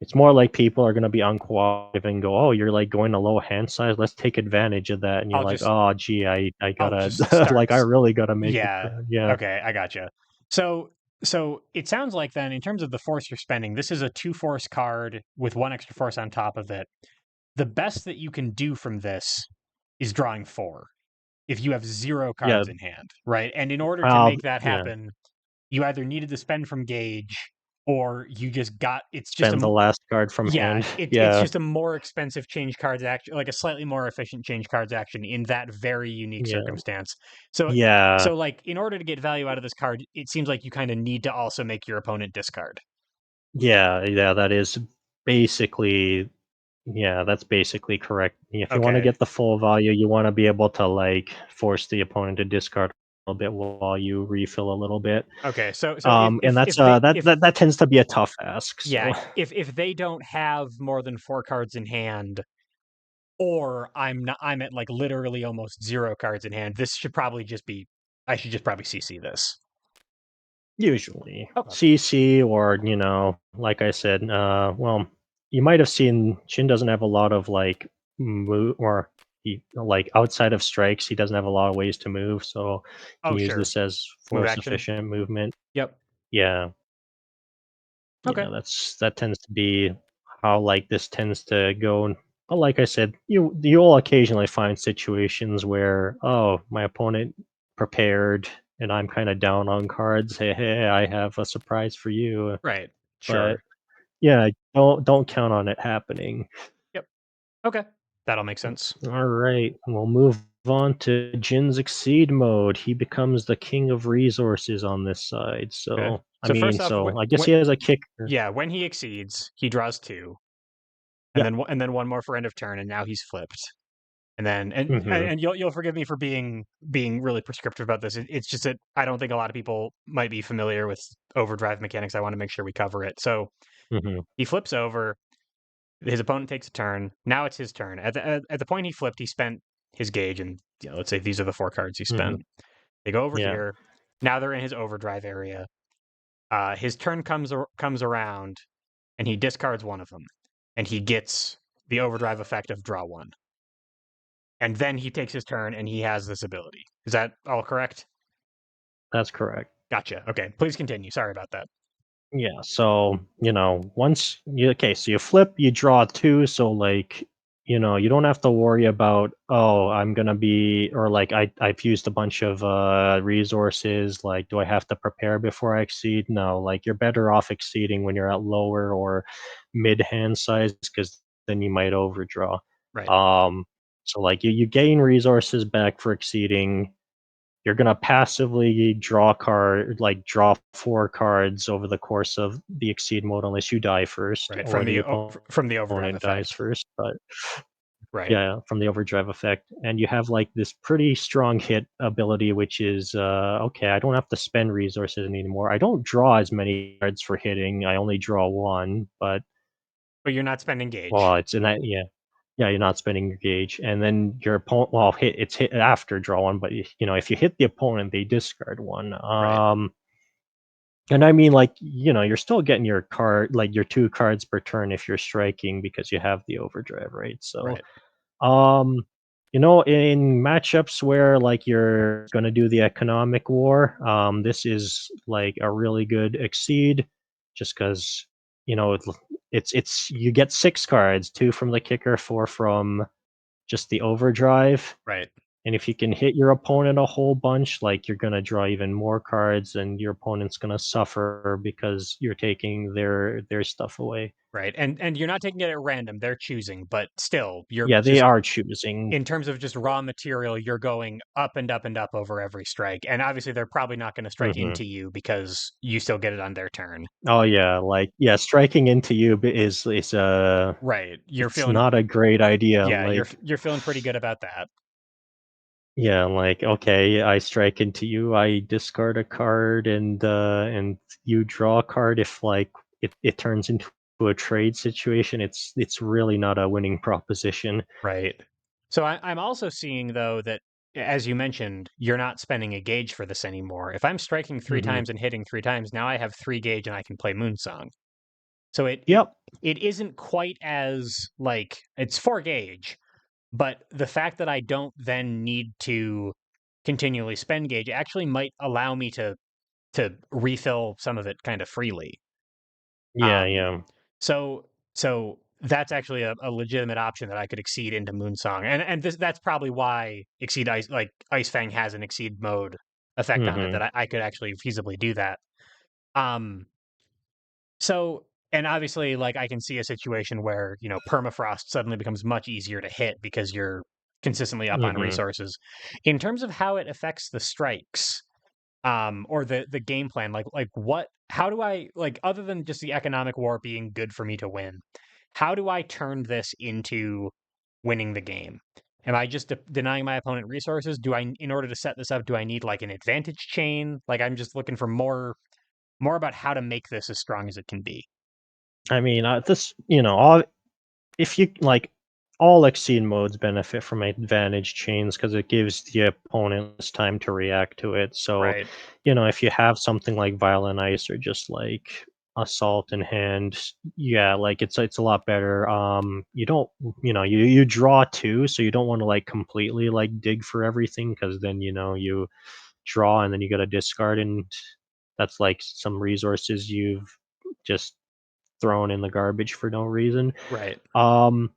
It's more like people are gonna be uncooperative and go, "Oh, you're, like, going to low hand size, let's take advantage of that," and you're I'll like, just "Oh, gee, I I'll gotta just start like, I really gotta make a Yeah. turn." Yeah. Okay, I gotcha. So so it sounds like then in terms of the force you're spending, this is a 2 force card with 1 extra force on top of it. The best that you can do from this is drawing 4 if you have 0 Yeah, cards in hand, right? And in order to make that yeah, happen, you either needed to spend from gauge or you just got it's just spend the last card from yeah, hand. it's Yeah, just a more expensive change cards action, like a slightly more efficient change cards action in that very unique yeah, circumstance. So, yeah, like in order to get value out of this card, it seems like you kind of need to also make your opponent discard. yeah, that is basically yeah, that's basically correct. If you wanna Okay, get the full value, you wanna be able to, like, force the opponent to discard a little bit while you refill a little bit. okay. So And that's, if they that tends to be a tough ask, yeah, so if they don't have more than 4 cards in hand, or I'm at like literally almost 0 cards in hand, this should probably just be I should just probably CC this. usually. Okay. CC or, like I said, well, you might have seen Shin doesn't have a lot of like move or he like outside of strikes, he doesn't have a lot of ways to move, so you can Oh, use sure. this as Move force action. efficient movement. Yep. Yeah. Okay. Yeah, that tends to be how like this tends to go. But like I said, you'll occasionally find situations where my opponent prepared and I'm kind of down on cards. Hey, I have a surprise for you. Right. But Sure. yeah, don't count on it happening. Yep. Okay. That'll make sense. All right, we'll move on to Jin's Exceed mode. He becomes the king of resources on this side. Okay. So So first off, I guess he has a kicker. yeah, when he exceeds, he draws 2, and Yep. then 1 more for end of turn, and now he's flipped. And then Hmm. and you'll forgive me for being really prescriptive about this. It's just that I don't think a lot of people might be familiar with overdrive mechanics. I want to make sure we cover it. So Hmm. he flips over. His opponent takes a turn. Now it's his turn. At the point he flipped, he spent his gauge, and let's say these are the 4 cards he Hmm. spent. They go over Yeah. here. Now they're in his overdrive area. His turn comes around, and he discards one of them, and he gets the overdrive effect of draw 1. And then he takes his turn, and he has this ability. Is that all correct? That's correct. Gotcha. Okay, please continue. Sorry about that. Yeah, so, once you okay, so you flip, you draw 2, so, like, you don't have to worry about, "Oh, I'm gonna be," or, like, I've used a bunch of, resources, like, "Do I have to prepare before I exceed?" No, like, you're better off exceeding when you're at lower or mid-hand size, because then you might overdraw. Right. Um, so, like, you gain resources back for exceeding. You're gonna passively draw 4 cards over the course of the Exceed mode unless you die first Right. or the From the overdrive opponent dies effect. first, but Right. yeah, from the overdrive effect, and you have, like, this pretty strong hit ability, which is, okay, I don't have to spend resources anymore. I don't draw as many cards for hitting, I only draw 1, but But you're not spending well, gauge. it's in that yeah. Yeah, you're not spending your gauge, and then your opponent it's hit after draw 1, but, if you hit the opponent, they discard 1, Right. and I mean, like, you're still getting your card like, your 2 cards per turn if you're striking because you have the overdrive, right? So, Right. um, in matchups where, like, you're gonna do the economic war, this is, like, a really good exceed just 'cause, it's you get 6 cards, 2 from the kicker, 4 from just the overdrive, Right. And if you can hit your opponent a whole bunch, like you're gonna draw even more cards, and your opponent's gonna suffer because you're taking their stuff away. Right. And you're not taking it at random, they're choosing, but still, you're Yeah, they just are choosing. in terms of just raw material, you're going up and up and up over every strike. And obviously they're probably not going to strike Hmm. into you because you still get it on their turn. Oh yeah, like yeah, striking into you is Right. You're it's feeling not a great idea. yeah, Like you're feeling pretty good about that. yeah, like okay, I strike into you, I discard a card, and you draw a card. If like it turns into a trade situation, it's really not a winning proposition. Right. So I'm also seeing though that as you mentioned, you're not spending a gauge for this anymore. If I'm striking three Hmm. times and hitting three times, now I have 3 gauge and I can play Moonsong. So Yep. it isn't quite as like it's 4 gauge, but the fact that I don't then need to continually spend gauge actually might allow me to refill some of it kind of freely. Yeah, Um, yeah. so that's actually a legitimate option that I could exceed into Moonsong, and that's probably why exceed ice like Ice Fang has an exceed mode effect on it Hmm. that I could actually feasibly do that. Um, so and obviously, like I can see a situation where permafrost suddenly becomes much easier to hit because you're consistently up on Hmm. resources. In terms of how it affects the strikes, or the game plan, like what how do I like other than just the economic war being good for me to win, how do I turn this into winning the game? Am I just denying my opponent resources? Do I, in order to set this up, do I need like an advantage chain? Like I'm just looking for more about how to make this as strong as it can be. I mean, this all if you like all exceed modes benefit from advantage chains because it gives the opponents time to react to it. So, Right. if you have something like violent ice or just like assault in hand, yeah, like it's a lot better. You don't, you draw two, so you don't want to like completely like dig for everything because then you draw and then you got to discard, and that's like some resources you've just thrown in the garbage for no reason. Right. Um,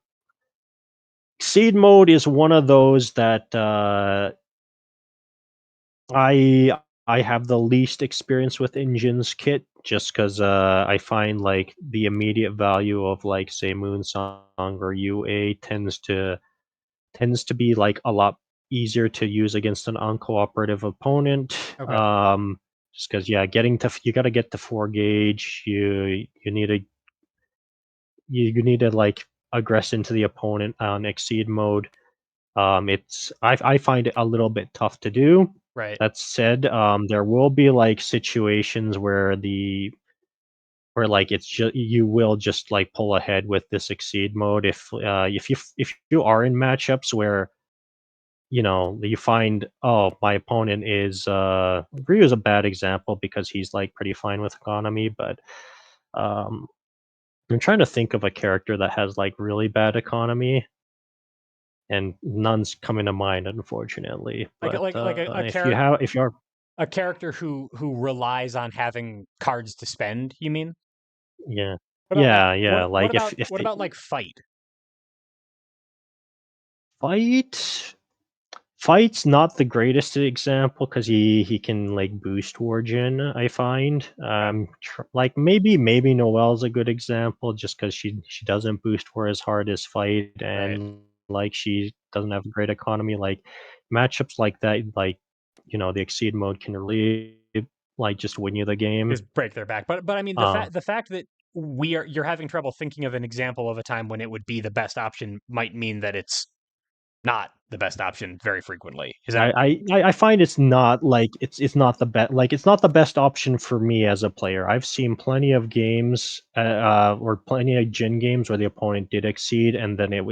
Seed mode is one of those that I have the least experience with in Jin's kit, just because I find like the immediate value of like say Moonsong or UA tends to be like a lot easier to use against an uncooperative opponent. Okay. Just because yeah, you got to get to 4 gauge. You need to like aggress into the opponent on exceed mode. I find it a little bit tough to do. Right. That said, there will be like situations where like it's just you will just like pull ahead with this exceed mode if you are in matchups where you find, oh, my opponent is Ryu is a bad example because he's like pretty fine with economy, but um I'm trying to think of a character that has like really bad economy, and none's coming to mind, unfortunately. Like But a if you're a character who relies on having cards to spend, you mean? yeah, What about like yeah, yeah, like if what the about like fight? fight fight's not the greatest example because he can like boost Origin. I find Okay. like maybe Noelle's a good example just because she doesn't boost for as hard as fight, Right. and like she doesn't have a great economy. Like matchups like that, like the exceed mode can really like just win you the game. Just break their back. But I mean Uh, the fact that you're having trouble thinking of an example of a time when it would be the best option might mean that it's not the best option very frequently. Is that I find it's not like it's not the best like it's not the best option for me as a player. I've seen plenty of games or plenty of Jin games where the opponent did exceed, and then it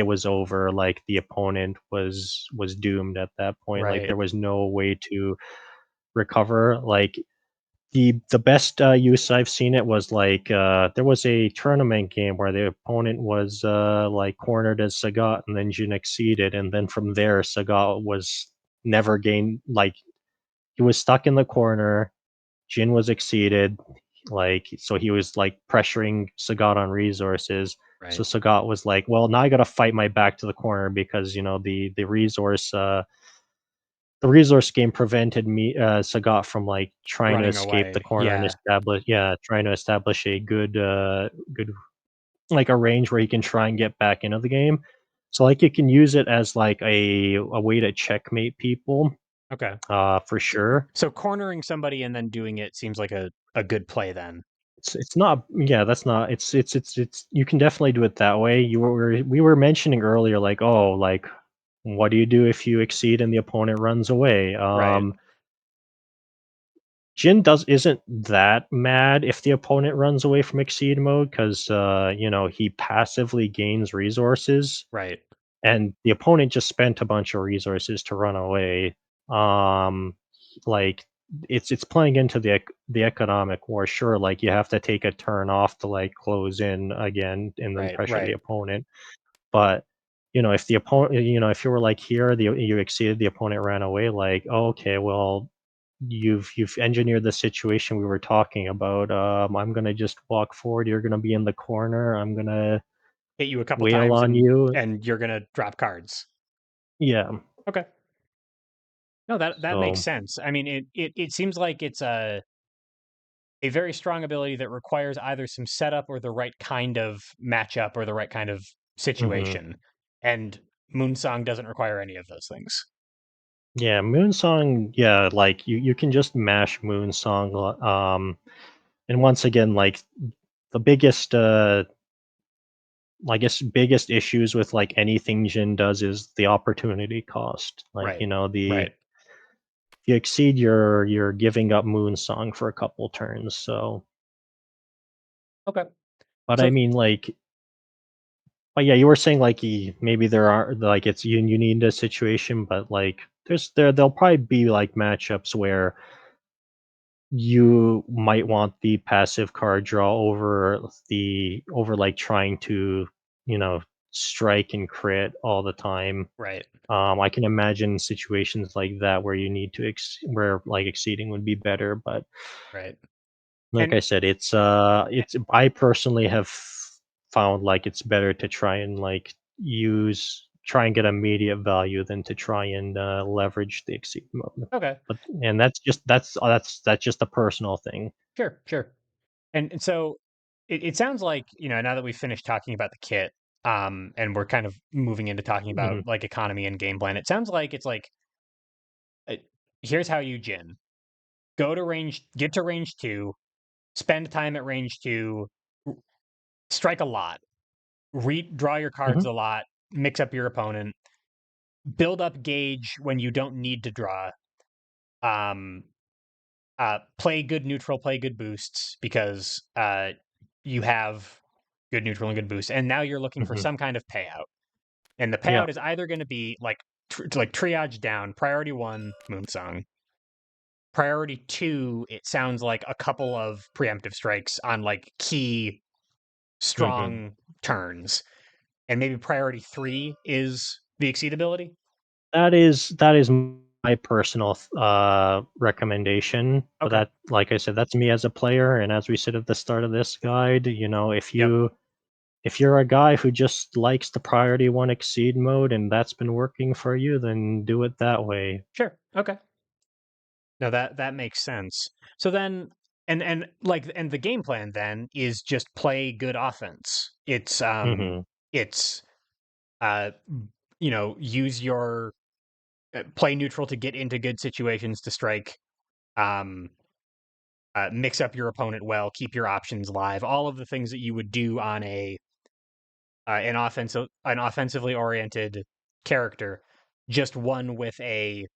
was over. Like the opponent was doomed at that point. Like right? there was no way to recover. Like the best use I've seen it was like there was a tournament game where the opponent was like cornered as Sagat, and then Jin exceeded, and then from there Sagat was never gained. Like he was stuck in the corner. Jin was exceeded. Like so he was like pressuring Sagat on resources. So Right. Sagat was like, well, now I got to fight my back to the corner because the resource. the resource game prevented me Sagat from like trying to Running escape the away. corner and Yeah. establish trying to establish a good like a range where he can try and get back into the game. So like you can use it as like a way to checkmate people, Okay. for sure. So cornering somebody and then doing it seems like a good play then. It's not yeah, that's not it's you can definitely do it that way. We were mentioning earlier like, oh, like what do you do if you exceed and the opponent runs away? Right. Jin does isn't that mad if the opponent runs away from exceed mode because he passively gains resources Right. and the opponent just spent a bunch of resources to run away. Um, like it's playing into the economic war. Sure, like you have to take a turn off to like close in again and then Right. pressure the Right. opponent. But if the opponent, if you were like here, you exceeded the opponent ran away. Like, oh, okay, well, you've engineered the situation we were talking about. I'm gonna just walk forward. You're gonna be in the corner. I'm gonna Hit you a couple wail times on you. and you're gonna drop cards. Yeah. Okay. No, that makes So. sense. I mean, it seems like it's a very strong ability that requires either some setup or the right kind of matchup or the right kind of Mhm. situation. And Moonsong doesn't require any of those things. Yeah, Moonsong, yeah, like you can just mash Moonsong. And once again, like the biggest, I guess, biggest issues with like anything Jin does is the opportunity cost. Like Right. the Right. if you exceed, you're giving up Moonsong for a couple turns. So, Okay. but I So mean, like, but yeah, you were saying like maybe there are like it's you need a situation, but like there'll probably be like matchups where you might want the passive card draw over like trying to, you know, strike and crit all the time. right. I can imagine situations like that where you need to where like exceeding would be better, but Right. like And I said, it's I personally have found like it's better to try and like try and get immediate value than to try and leverage the exceed mode. okay. But and that's just a personal thing. Sure. Sure. And so it sounds like, now that we've finished talking about the kit, and we're kind of moving into talking about Mhm, like economy and game plan, it sounds like it's like uh, here's how you Jin. Get to range two, spend time at range two, r- strike a lot, draw your cards mhm, a lot, mix up your opponent, build up gauge when you don't need to draw. Um, play good neutral, play good boosts because you have good neutral and good boosts, and now you're looking for mhm. some kind of payout, and the Yeah, payout is either going to be like like triage down. Priority one, Moonsong. Priority two, it sounds like a couple of preemptive strikes on like key mhm. strong turns, and maybe priority three is the exceed ability. That is my personal recommendation, but Okay. like I said, that's me as a player, and as we said at the start of this guide, Yep. if you're a guy who just likes the priority one exceed mode and that's been working for you, then do it that way. Sure. Okay. No, that makes sense. So then, and the game plan then is just play good offense. Mhm, It's use your play neutral to get into good situations to strike. Um, mix up your opponent well, keep your options live. All of the things that you would do on an offensively oriented character, just one with a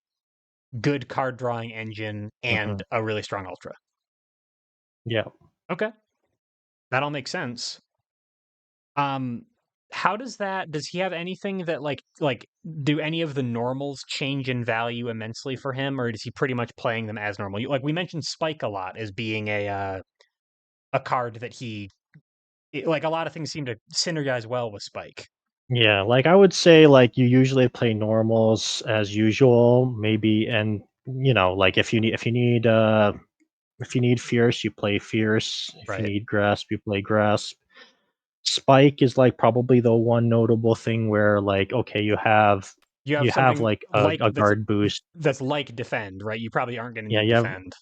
good card drawing engine mhm. and a really strong ultra. Yeah. Okay, that all makes sense. Um, how does he have anything that do any of the normals change in value immensely for him, or is he pretty much playing them as normal? Like we mentioned Spike a lot as being a card that like a lot of things seem to synergize well with Spike. Yeah, like, I would say, like, you usually play normals as usual, maybe and, like, if you need fierce, you play fierce. If you Right. need grasp, you play grasp. Spike is, like, probably the one notable thing where, like, okay, you have You have you have something like like a guard boost. that's like defend, right? You probably aren't going to Yeah, need you have defend,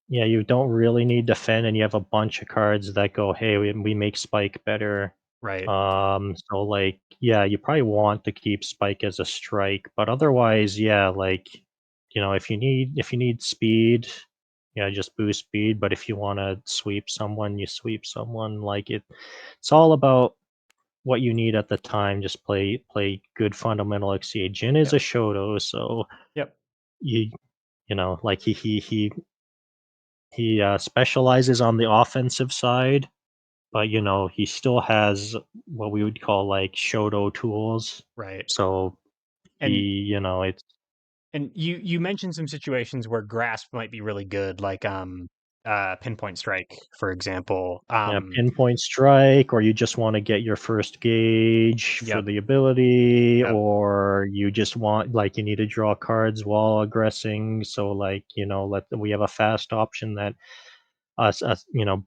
yeah, you don't really need defend, and you have a bunch of cards that go, hey, we make spike better. right? So like, yeah, you probably want to keep spike as a strike, but otherwise, yeah, like, if you need speed, yeah, just boost speed. But if you want to sweep someone, you sweep someone. Like it's all about what you need at the time. Just play good fundamental XC. Jin is Yep, a Shoto, so yep, you like he specializes on the offensive side, but he still has what we would call like Shoto tools. right. So he, And it's you mentioned some situations where grasp might be really good, like pinpoint strike, for example. yeah, pinpoint strike, or you just want to get your first gauge for Yep, the ability, yep, or you just want like you need to draw cards while aggressing. So like we have a fast option that us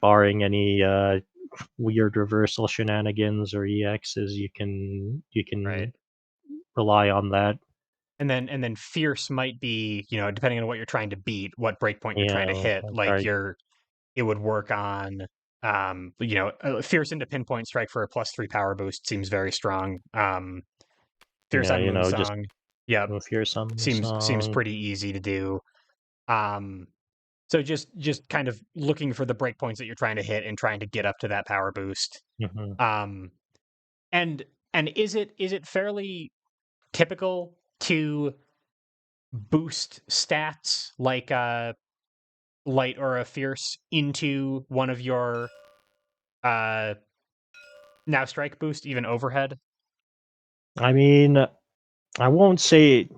barring any weird reversal shenanigans or EXs, you can right. rely on that. And then fierce might be, depending on what you're trying to beat, what breakpoint you're trying to Yeah, hit. like, Like alright, it would work on, fierce into pinpoint strike for a +3 power boost seems very strong. Fierce yeah, on just Moonsong, yep, move here some seems song. pretty easy to do. Um, so just kind of looking for the breakpoints that you're trying to hit and trying to get up to that power boost. Mhm. Um, and is it fairly typical to boost stats like light or a fierce into one of your uh now strike boost even overhead? I mean, I won't say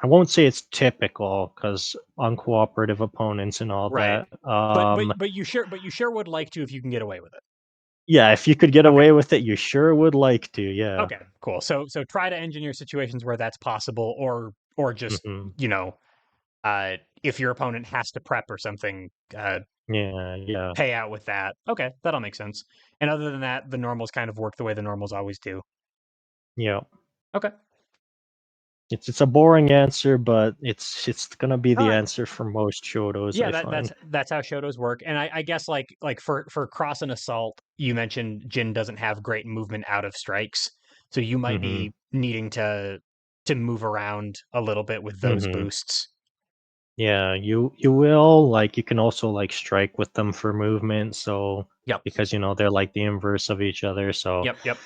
I won't say it's typical because uncooperative opponents and all Right. that. But you sure would like to if you can get away with it. Yeah, if you could get Okay. away with it, you sure would like to, yeah. Okay, cool. So try to engineer situations where that's possible, or just, Mhm. you know, if your opponent has to prep or something, Yeah, yeah, pay out with that. Okay, that'll make sense. And other than that, the normals kind of work the way the normals always do. yeah. Okay. It's a boring answer, but it's gonna be All the right. answer for most Shotos, Yeah, I that's find. that's how Shotos work. And I guess like for cross and assault, you mentioned Jin doesn't have great movement out of strikes. So you might Mhm, be needing to move around a little bit with those mhm. boosts. Yeah, you will, like, you can also, like, strike with them for movement, so Yep. because, they're, like, the inverse of each other, so Yep. Yep.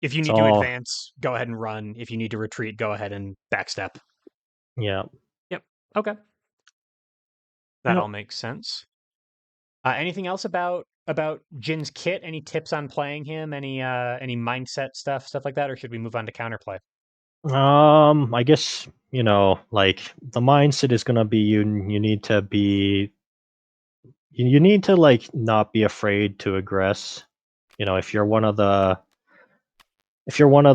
If you it's need to all advance, go ahead and run. If you need to retreat, go ahead and backstep. yeah, Yep. Okay. That all yep. makes sense. Anything else about Jin's kit? Any tips on playing him? Any mindset stuff like that, or should we move on to counterplay? I guess, like, the mindset is gonna be you need to be you need to, like, not be afraid to aggress. If you're one of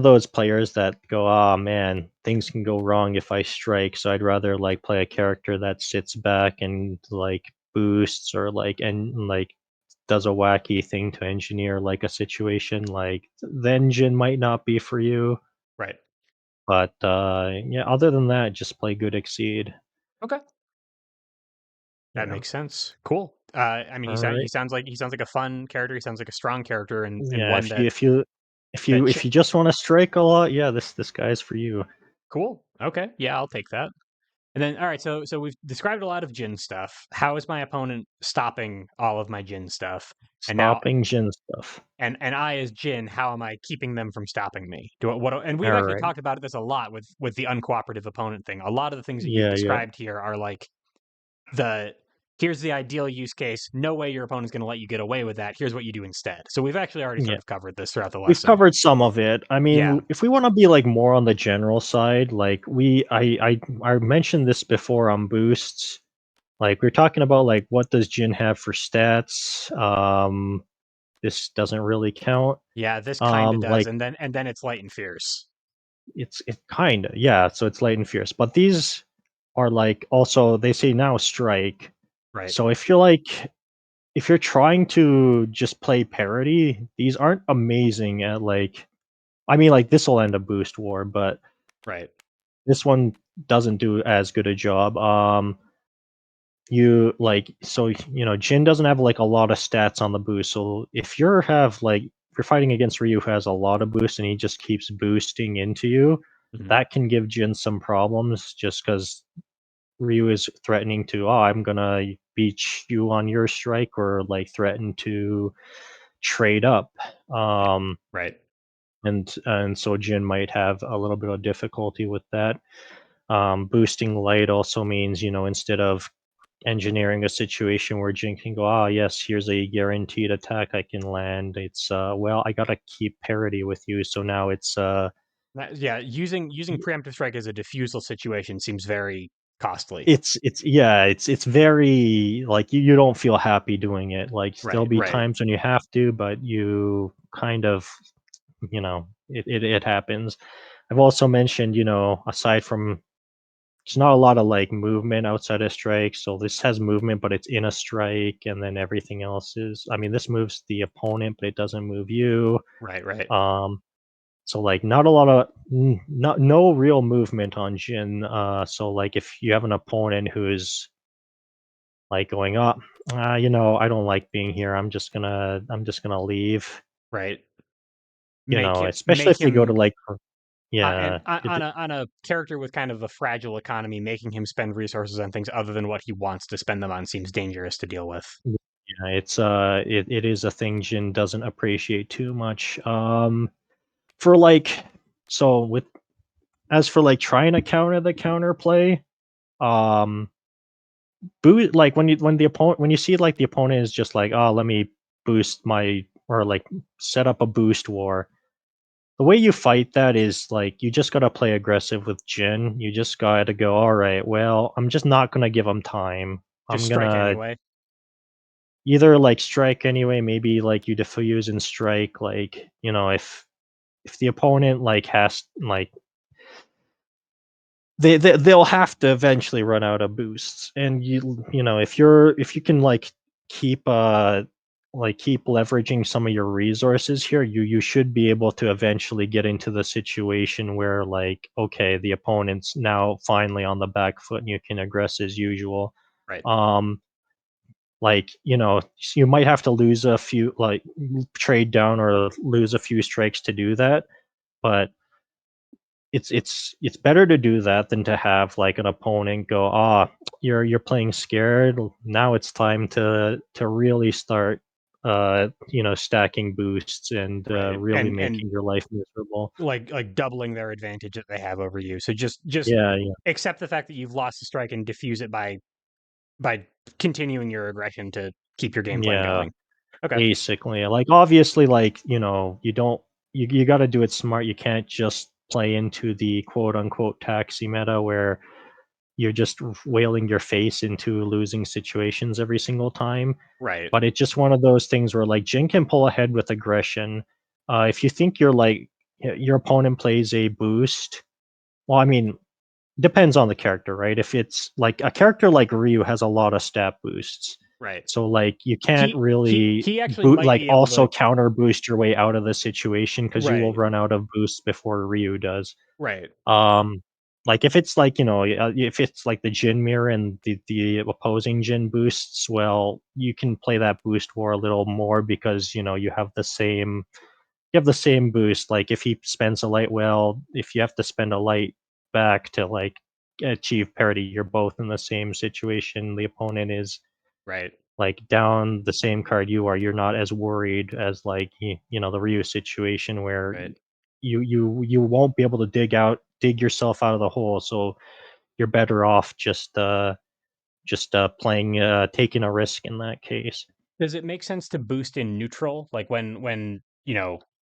those players that go, "Oh man, things can go wrong if I strike, so I'd rather like play a character that sits back and like boosts or like does a wacky thing to engineer like a situation," like the engine might not be for you. Right. But yeah, other than that, just play good Exceed. Okay. That Yeah. makes sense. Cool. I mean, All he right. sounds like a fun character. He sounds like a strong character, and Yeah, one if you that if you if that you if you just want to strike a lot, yeah, this guy's for you. cool. Okay, yeah, I'll take that. And then, all right, so we've described a lot of Jin stuff. How is my opponent stopping all of my Jin stuff? And now, Stopping Jin stuff. and I as Jin, how am I keeping them from stopping me? And we've All actually right. talked about this a lot with the uncooperative opponent thing. A lot of the things that you've Yeah, yeah. described here are like the here's the ideal use case. No way your opponent's going to let you get away with that. Here's what you do instead. So we've actually already sort Yeah. of covered this throughout the We've lesson. covered some of it. I Yeah, mean, if we want to be like more on the general side, like I mentioned this before on boosts. Like we're talking about like what does Jin have for stats? This doesn't really count. yeah, this kind of does, Like and then it's light and fierce, it kind of, yeah. So it's light and fierce, but these are like also they say now strike. right? So if you're trying to just play parity, these aren't amazing at like. I mean, like this will end a boost war, but Right. This one doesn't do as good a job. You like so Jin doesn't have like a lot of stats on the boost. So if you're fighting against Ryu who has a lot of boost and he just keeps boosting into you, Mhm. that can give Jin some problems just because Ryu is threatening to, oh, I'm gonna beat you on your strike, or like threaten to trade up. Um, Right. and so Jin might have a little bit of difficulty with that. Boosting light also means, instead of engineering a situation where Jin can go, ah, yes, here's a guaranteed attack I can land. It's well, I gotta keep parity with you, so now Yeah, using preemptive strike as a diffusal situation seems very costly. it's very like you don't feel happy doing it. Like there'll Right, be right, times when you have to, but you kind of it happens. I've also mentioned, aside from there's not a lot of like movement outside of strike. So this has movement, but it's in a strike, and then everything else is. I mean, this moves the opponent, but it doesn't move you. right, right, Um, so like not a lot of not no real movement on Jin. So like if you have an opponent who's like going up, I don't like being here. I'm just gonna leave. right. Make him Especially make if they go to him like and yeah, on a character with kind of a fragile economy, making him spend resources on things other than what he wants to spend them on seems dangerous to deal with. yeah, it is a thing Jin doesn't appreciate too much. For like so with as for like trying to counter the counterplay, um, like when you see like the opponent is just like, oh, let me boost my or like set up a boost war. The way you fight that is like you just gotta play aggressive with Jin. You just gotta go, all right, well, I'm just not gonna give him time. Just I'm strike gonna anyway. either like strike anyway, maybe like you diffuse and strike, like, if the opponent like has like they'll have to eventually run out of boosts, and if you can keep leveraging some of your resources here, you should be able to eventually get into the situation where like, okay, the opponent's now finally on the back foot and you can aggress as usual. Right, um like, you might have to lose a few, like, trade down or lose a few strikes to do that, but it's better to do that than to have like an opponent go, ah, you're playing scared. Now it's time to really start stacking boosts and right, really and making your life miserable. like doubling their advantage that they have over you. So just Yeah, yeah, accept the fact that you've lost a strike and diffuse it by continuing your aggression to keep your game plan yeah. going. Okay. Basically, like, obviously, like, you don't you gotta do it smart. You can't just play into the quote unquote taxi meta where you're just wailing your face into losing situations every single time. Right. But it's just one of those things where like Jin can pull ahead with aggression. If you think your opponent plays a boost, well, I mean, depends on the character, right? If it's like a character like Ryu has a lot of stat boosts. Right. So like you can't He really actually might be able also to. counter boost your way out of the situation because you will Right. run out of boosts before Ryu does. Right. Um like if it's like, if it's like the Jin mirror and the opposing Jin boosts, well, you can play that boost war a little more because you have the same boost. Like if he spends a light, well, if you have to spend a light back to like achieve parity, you're both in the same situation. The opponent is Right. like down the same card you are. You're not as worried as like the Ryu situation where Right. you won't be able to dig yourself out of the hole. So you're better off just playing taking a risk in that case. Does it make sense to boost in neutral? Like when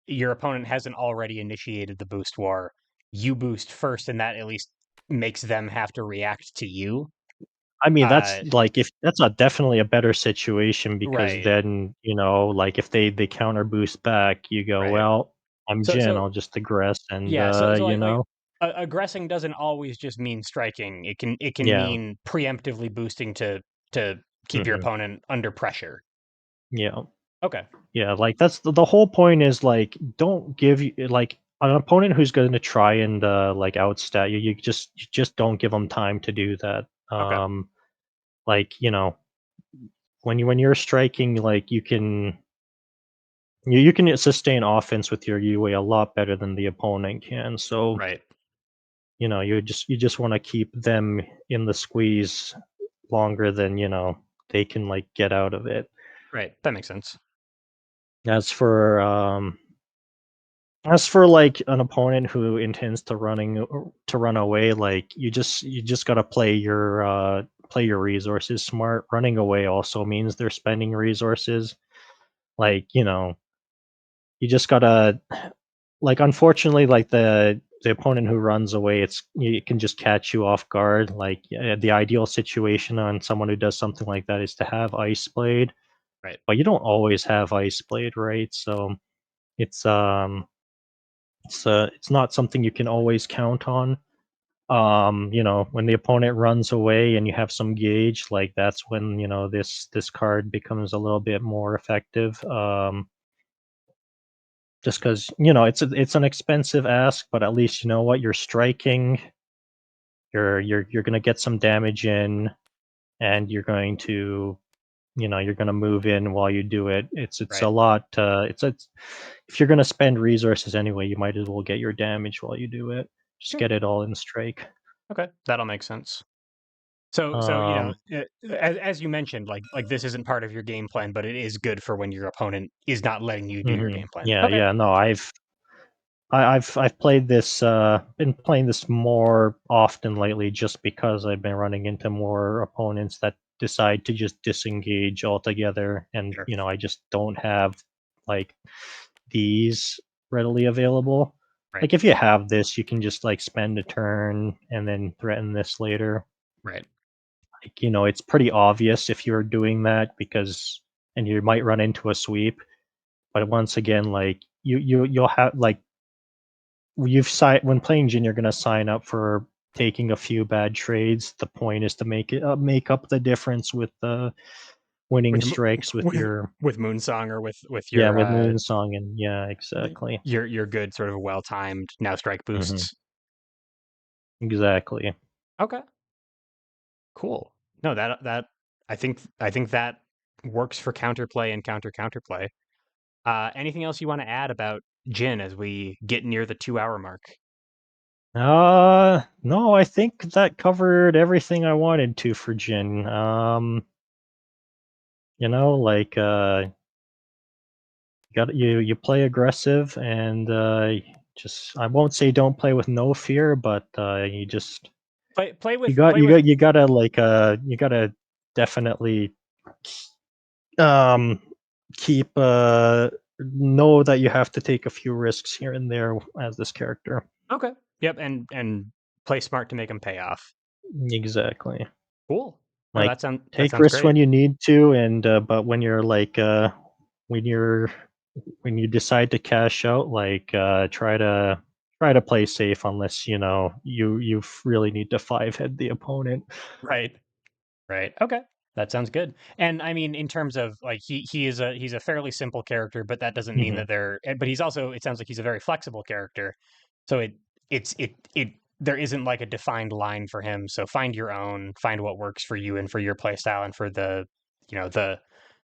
your opponent hasn't already initiated the boost war, you boost first, and that at least makes them have to react to you. I mean, that's Uh, like if that's a definitely a better situation because right. then, like if they counter boost back, you go, Right. well, I'm So Jin, so I'll just aggress and yeah. So aggressing doesn't always just mean striking. It can yeah. mean preemptively boosting to keep your Mhm. opponent under pressure. Yeah. Okay. Yeah, like that's the whole point is like don't give you like an opponent who's going to try and like outstat you, you just don't give them time to do that. Okay. Like when you're striking, like you can sustain offense with your UA a lot better than the opponent can. So Right. you just want to keep them in the squeeze longer than they can like get out of it. Right. That makes sense. As for like an opponent who intends to run away, like you just gotta play your resources smart. Running away also means they're spending resources. Like you just gotta like unfortunately like the opponent who runs away, it can just catch you off guard. Like the ideal situation on someone who does something like that is to have Ice Blade, Right. but you don't always have Ice Blade, right? So it's it's not something you can always count on. When the opponent runs away and you have some gauge, like that's when this card becomes a little bit more effective. Just because it's an expensive ask, but at least you know what you're striking. You're gonna get some damage in, and you're gonna move in while you do it. It's a Right. lot. It's if you're gonna spend resources anyway, you might as well get your damage while you do it. Just Sure. get it all in strike. Okay. That'll make sense. So Um, as you mentioned, like this isn't part of your game plan, but it is good for when your opponent is not letting you do your game plan. yeah, Okay. yeah. No, I've played this. Been playing this more often lately, just because I've been running into more opponents that decide to just disengage altogether, and Sure. I just don't have like these readily available. Right. Like if you have this, you can just like spend a turn and then threaten this later. Right. Like it's pretty obvious if you're doing that, because and you might run into a sweep. But once again, like you'll have like when playing Jin, you're gonna sign up for taking a few bad trades. The point is to make up the difference with the winning With strikes with your with Moonsong or with yeah, your with Moonsong, and yeah, exactly. your good sort of well timed now strike Hmm. boosts. Exactly. Okay. Cool. No, that I think that works for counterplay and counterplay. Anything else you want to add about Jin as we get near the 2 hour mark? No, I think that covered everything I wanted to for Jin. Like you play aggressive, and just I won't say don't play with no fear, but you just you got Play you with got you gotta like you gotta definitely um keep know that you have to take a few risks here and there as this character. Okay. Yep, and play smart to make them pay off. Exactly. Cool. No, Like that take sounds risks when great. you need to, and but when you're like when you're when you decide to cash out, like try to play safe, unless you really need to five head the opponent. Right. Right. Okay. That sounds good. And I mean, in terms of like he's a fairly simple character, but that doesn't mean Hmm. that but he's also, it sounds like he's a very flexible character. So it there isn't like a defined line for him. So find your own, find what works for you and for your play style and for the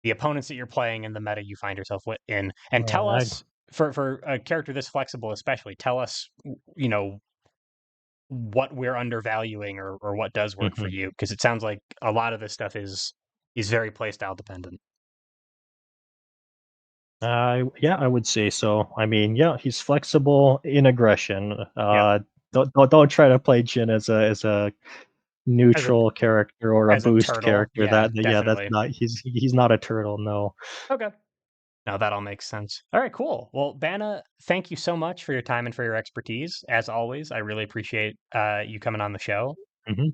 opponents that you're playing and the meta you find yourself in. And tell I us, for a character this flexible especially, tell us you know what we're undervaluing, or what does work for mhm. you, because it sounds like a lot of this stuff is very playstyle dependent. Yeah, I would say so. I mean, yeah, he's flexible in aggression. Yep. Don't try to play Jin as a as a neutral character or a as a boost turtle, character. yeah, Yeah, that's definitely. not he's not a turtle. No. Okay. No, that all makes sense. All right, cool. Well, Bana, thank you so much for your time and for your expertise. As always, I really appreciate you coming on the show. Hmm.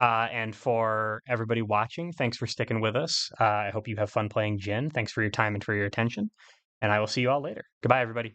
And for everybody watching, thanks for sticking with us. I hope you have fun playing Jin. Thanks for your time and for your attention. And I will see you all later. Goodbye, everybody.